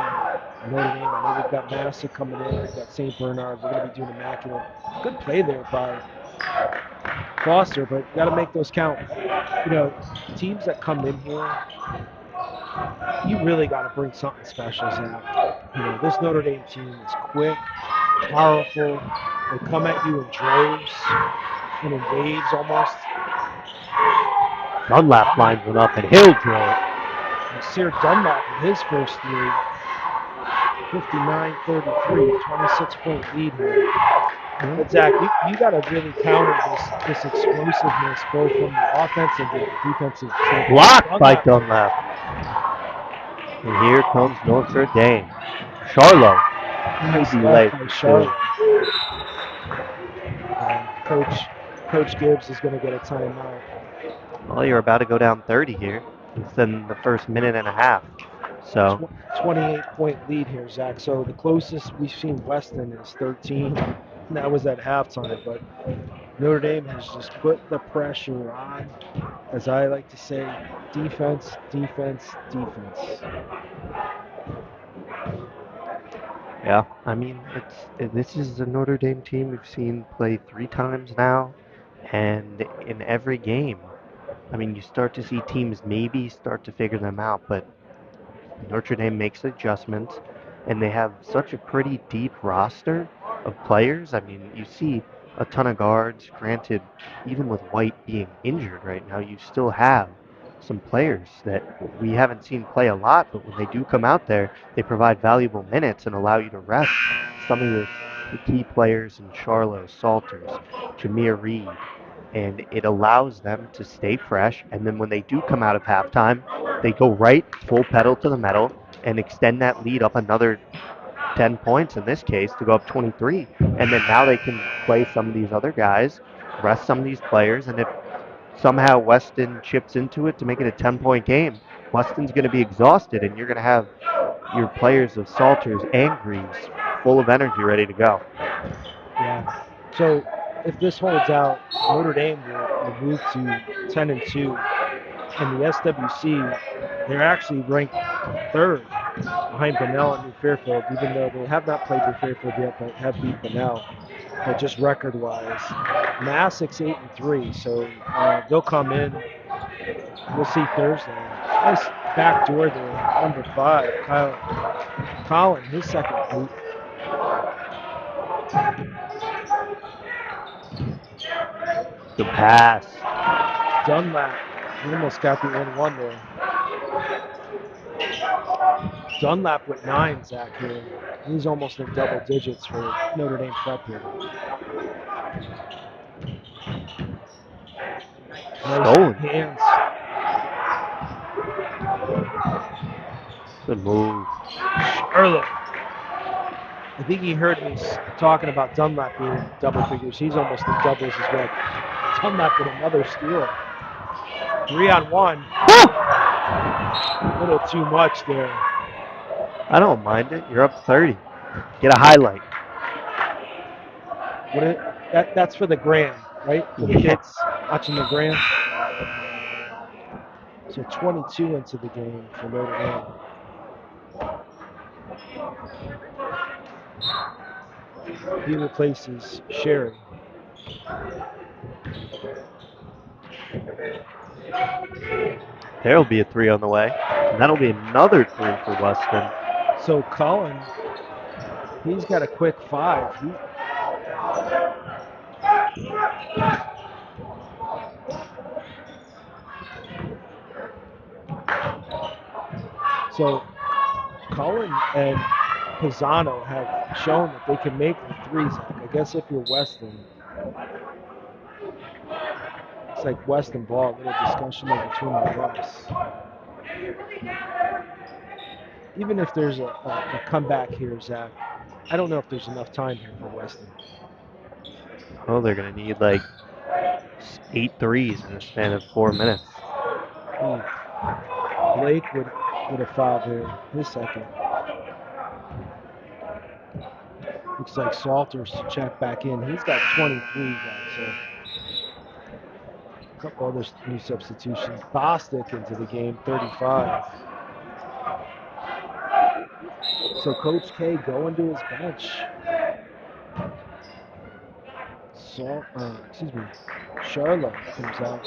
Notre Dame. I know we've got Madison coming in, we've got St. Bernard. We're going to be doing immaculate. Good play there by Foster, but you got to make those count. Teams that come in here, you really got to bring something special, Zach. This Notre Dame team is quick, powerful. They come at you in droves and in waves almost. Dunlap lines one up, and he'll draw it. Sear Dunlap with his first three. 59-33, 26-point lead here. But Zach, you got to really counter this explosiveness both from the offensive and defensive side. Blocked by Dunlap. And here comes Notre Dame. Charlo. Nice left by Charlo. Coach Gibbs is going to get a timeout. Well, you're about to go down 30 here within the first minute and a half. So 28-point lead here, Zach. So the closest we've seen Weston is 13. And that was at halftime, but Notre Dame has just put the pressure on. As I like to say, defense, defense, defense. yeah, I mean, this is a Notre Dame team we've seen play 3 times now, and in every game, I mean, you start to see teams maybe start to figure them out, but Notre Dame makes adjustments, and they have such a pretty deep roster of players. I mean, you see a ton of guards. Granted, even with White being injured right now, you still have some players that we haven't seen play a lot, but when they do come out there, they provide valuable minutes and allow you to rest some of the key players in Charlo, Salters, Jameer Reed, and it allows them to stay fresh. And then when they do come out of halftime, they go right full pedal to the metal and extend that lead up another 10 points in this case to go up 23. And then now they can play some of these other guys, rest some of these players, and if somehow Weston chips into it to make it a 10-point game, Weston's going to be exhausted, and you're going to have your players of Salters and Greaves full of energy ready to go. Yeah. So if this holds out, Notre Dame will move to 10-2. And the SWC, they're actually ranked third behind Bunnell and New Fairfield, even though they have not played New Fairfield yet, but have beat Bunnell. But just record-wise, Massachusetts 8-3, so they'll come in. We'll see Thursday. Nice backdoor there, number 5, Kyle Collin, his second boot. The pass. Dunlap, he almost got the N1 there. Dunlap with 9, Zach, here. He's almost in double digits for Notre Dame Prep here. Stolen. Hands. Good move. Early. I think he heard me talking about Dunlap being double figures. He's almost in doubles as well. Dunlap with another steal. 3-on-1. A little too much there. I don't mind it. You're up 30. Get a highlight. That's for the gram, right? For the kids watching the gram. So 22 into the game for Notre Dame. He replaces Sherry. There'll be a 3 on the way. And that'll be another 3 for Weston. So Cullen, he's got a quick 5. So Cullen and Pisano have shown that they can make the 3s. I guess if you're Weston, it's like Weston ball, a little discussion in between the bus. Even if there's a comeback here, Zach, I don't know if there's enough time here for Weston. Oh, they're going to need like 8 threes in the span of 4 minutes. Blake would have fouled here, his second. Looks like Salters to check back in. He's got 23, so a couple other new substitutions. Bostic into the game, 35. So Coach K going to his bench. Charlotte comes out,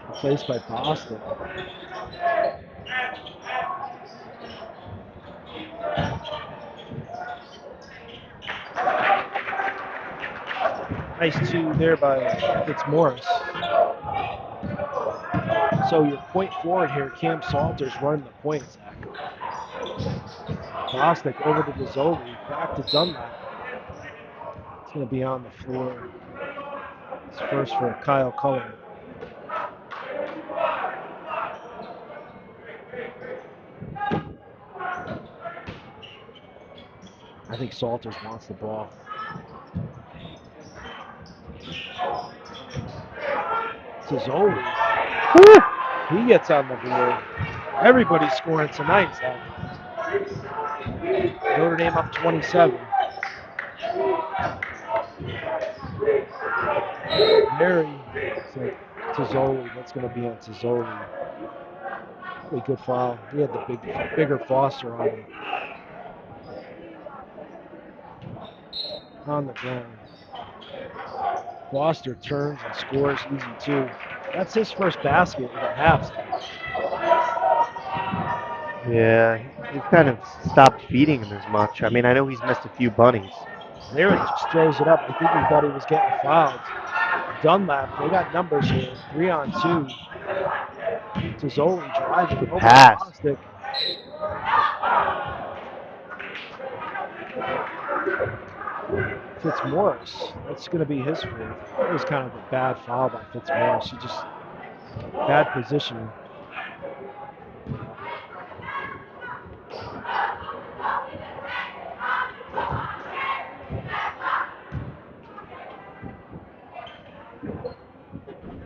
replaced by Boston. Nice 2 there by Fitzmaurice. So your point forward here, Cam Salters running the point, Zach. Bostic over to Rizzoli, back to Dunlap. It's going to be on the floor. It's first for Kyle Cullen. I think Salters wants the ball. Rizzoli. He gets on the board. Everybody's scoring tonight, Zach. Notre Dame up 27. Mary said Tizzoli. That's going to be on Tizzoli. Really good foul. He had the bigger Foster on him. On the ground. Foster turns and scores easy too. That's his first basket in the half. Yeah, he's kind of stopped feeding him as much. I mean, I know he's missed a few bunnies. There he just throws it up. I think he thought he was getting fouled. Dunlap, they got numbers here. 3-on-2. Tizzoli driving Good over to pass. Bostic. Fitzmaurice, that's going to be his fourth. That was kind of a bad foul by Fitzmaurice. He just, bad positioning.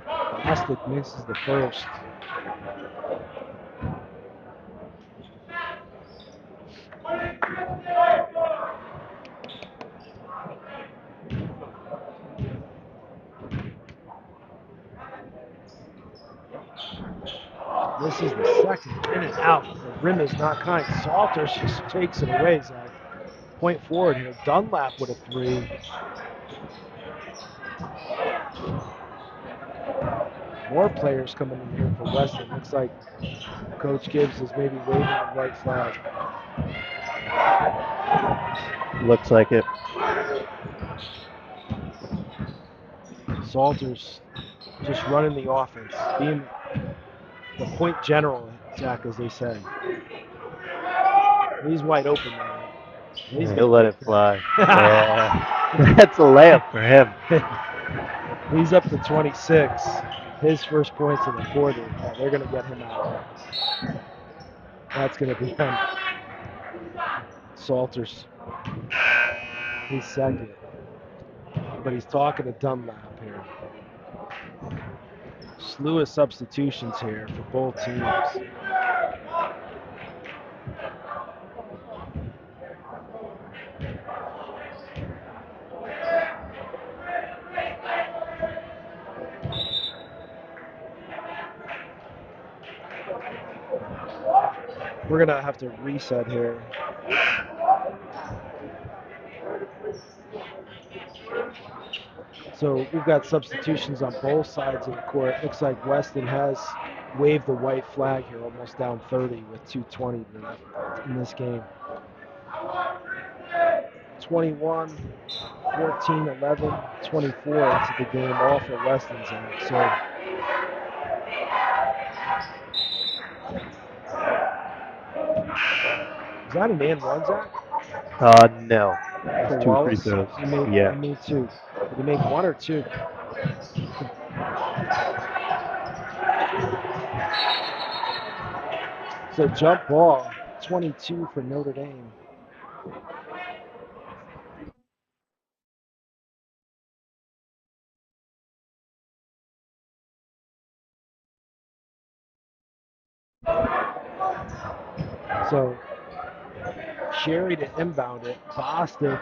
Bostic misses the first. This is the second, in and out. The rim is not kind. Salters just takes it away, Zach. Point forward here. Dunlap with a three. More players coming in here for Weston. Looks like Coach Gibbs is maybe waving the white flag. Looks like it. Salters just running the offense, being the point general, Zach, as they say. He's wide open now. He'll let it fly. Yeah. That's a layup for him. He's up to 26. His first points in the quarter. Yeah, they're going to get him out. That's going to be him. Salters. He's second. But he's talking to Dunlap here. Slew of substitutions here for both teams. We're going to have to reset here. So we've got substitutions on both sides of the court. Looks like Weston has waved the white flag here, almost down 30 with 2:20 left in this game. 21, 14, 11, 24 into the game, all for Weston's end. So is that an and one, Zach? No. For It's two free Wallace? throws. He made, Yeah. he made two. Did he make one or two? So jump ball, 22 for Notre Dame. So Sherry to inbound it. Bostic.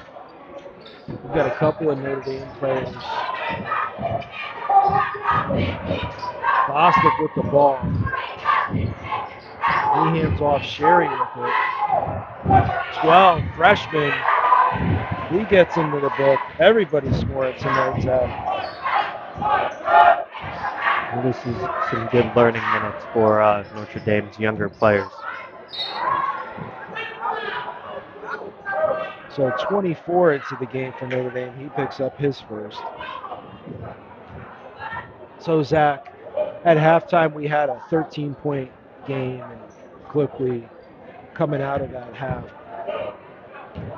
We've got a couple of Notre Dame players. Bostic with the ball. He hands off Sherry with it. 12, freshman. He gets into the book. Everybody's scoring tonight, Zach. Well, this is some good learning minutes for Notre Dame's younger players. So 24 into the game for Notre Dame. He picks up his first. So Zach, at halftime we had a 13-point game, and quickly coming out of that half,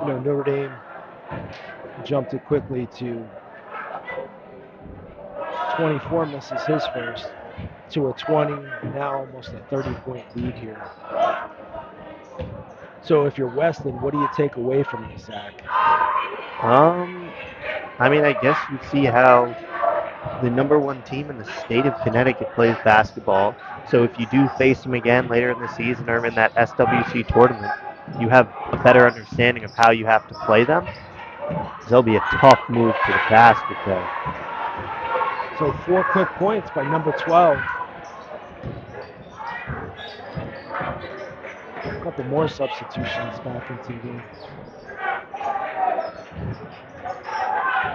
Notre Dame jumped it quickly to 24, misses his first, to a 20, and now almost a 30-point lead here. So if you're Weston, what do you take away from this, Zach? I mean, I guess you see how the number one team in the state of Connecticut plays basketball. So if you do face them again later in the season or in that SWC tournament, you have a better understanding of how you have to play them. They'll be a tough move to the basket, though. So 4 quick points by number 12. A couple more substitutions back into the game.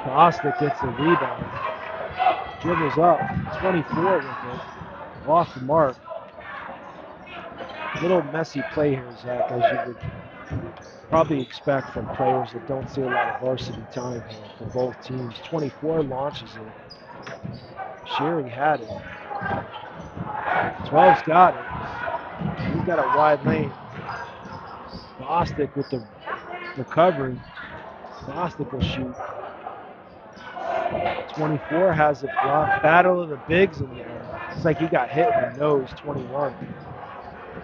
Bostic gets the rebound. Dribbles up. 24 with it. Off the mark. Little messy play here, Zach, as you would probably expect from players that don't see a lot of varsity time here for both teams. 24 launches it. Sherry had it. 12's got it. He's got a wide lane. Bostic with the recovery. Bostic will shoot. 24 has it blocked. Battle of the bigs in there. It's like he got hit in the nose. 21.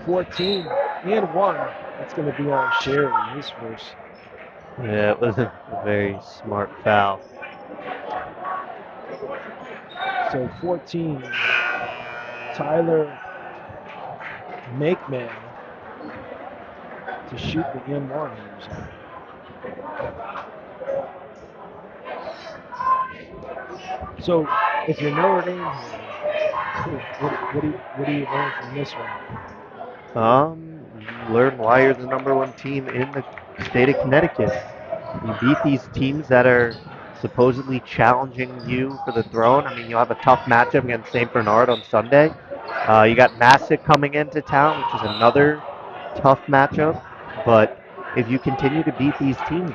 14 and 1. That's going to be on Sherry, his first. Yeah, it was a very smart foul. So 14, Tyler Makeman to shoot the N1 here. So if you're Notre Dame here, what do you learn from this one? Learn why you're the #1 team in the state of Connecticut. You beat these teams that are supposedly challenging you for the throne. I mean, you'll have a tough matchup against St. Bernard on Sunday. You got Massac coming into town, which is another tough matchup. But if you continue to beat these teams,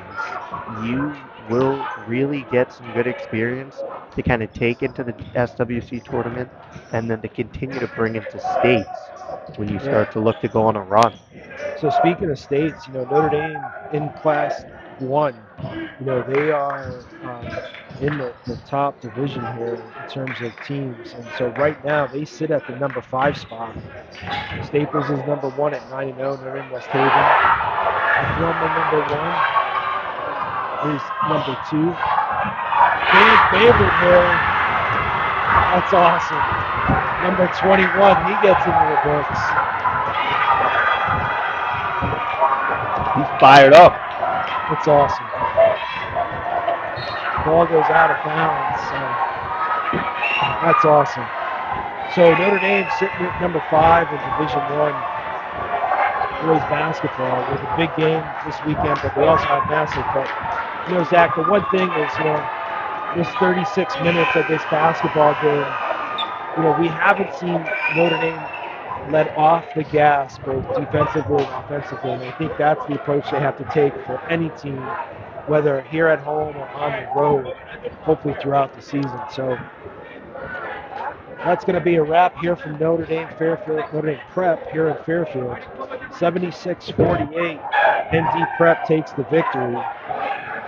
you will really get some good experience to kind of take into the SWC tournament and then to continue to bring into states when you start to look to go on a run. So speaking of states, Notre Dame in Class 1, they are in the top division here in terms of teams. And so right now they sit at the number 5 spot. Staples is number 1 at 9-0. They're in West Haven. Oklahoma number 1 is number 2. Fan favorite here. That's awesome. Number 21, he gets into the books. He's fired up. It's awesome. Ball goes out of bounds. So that's awesome. So Notre Dame sitting at number 5 in Division I boys basketball with a big game this weekend, but they also have Massac. But Zach, the one thing is, this 36 minutes of this basketball game, we haven't seen Notre Dame let off the gas both defensively and offensively, and I think that's the approach they have to take for any team, whether here at home or on the road, hopefully throughout the season. So that's going to be a wrap here from Notre Dame Prep here in Fairfield. 76-48, ND Prep takes the victory.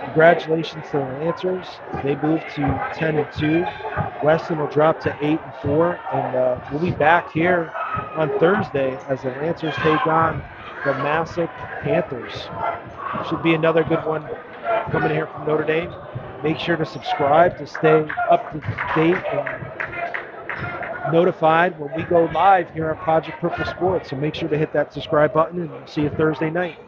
Congratulations to the Lancers. They move to 10-2. Weston will drop to 8-4, and we'll be back here on Thursday as the Lancers take on the Massac Panthers. Should be another good one coming here from Notre Dame. Make sure to subscribe to stay up to date and notified when we go live here on Project Purple Sports. So make sure to hit that subscribe button, and we'll see you Thursday night.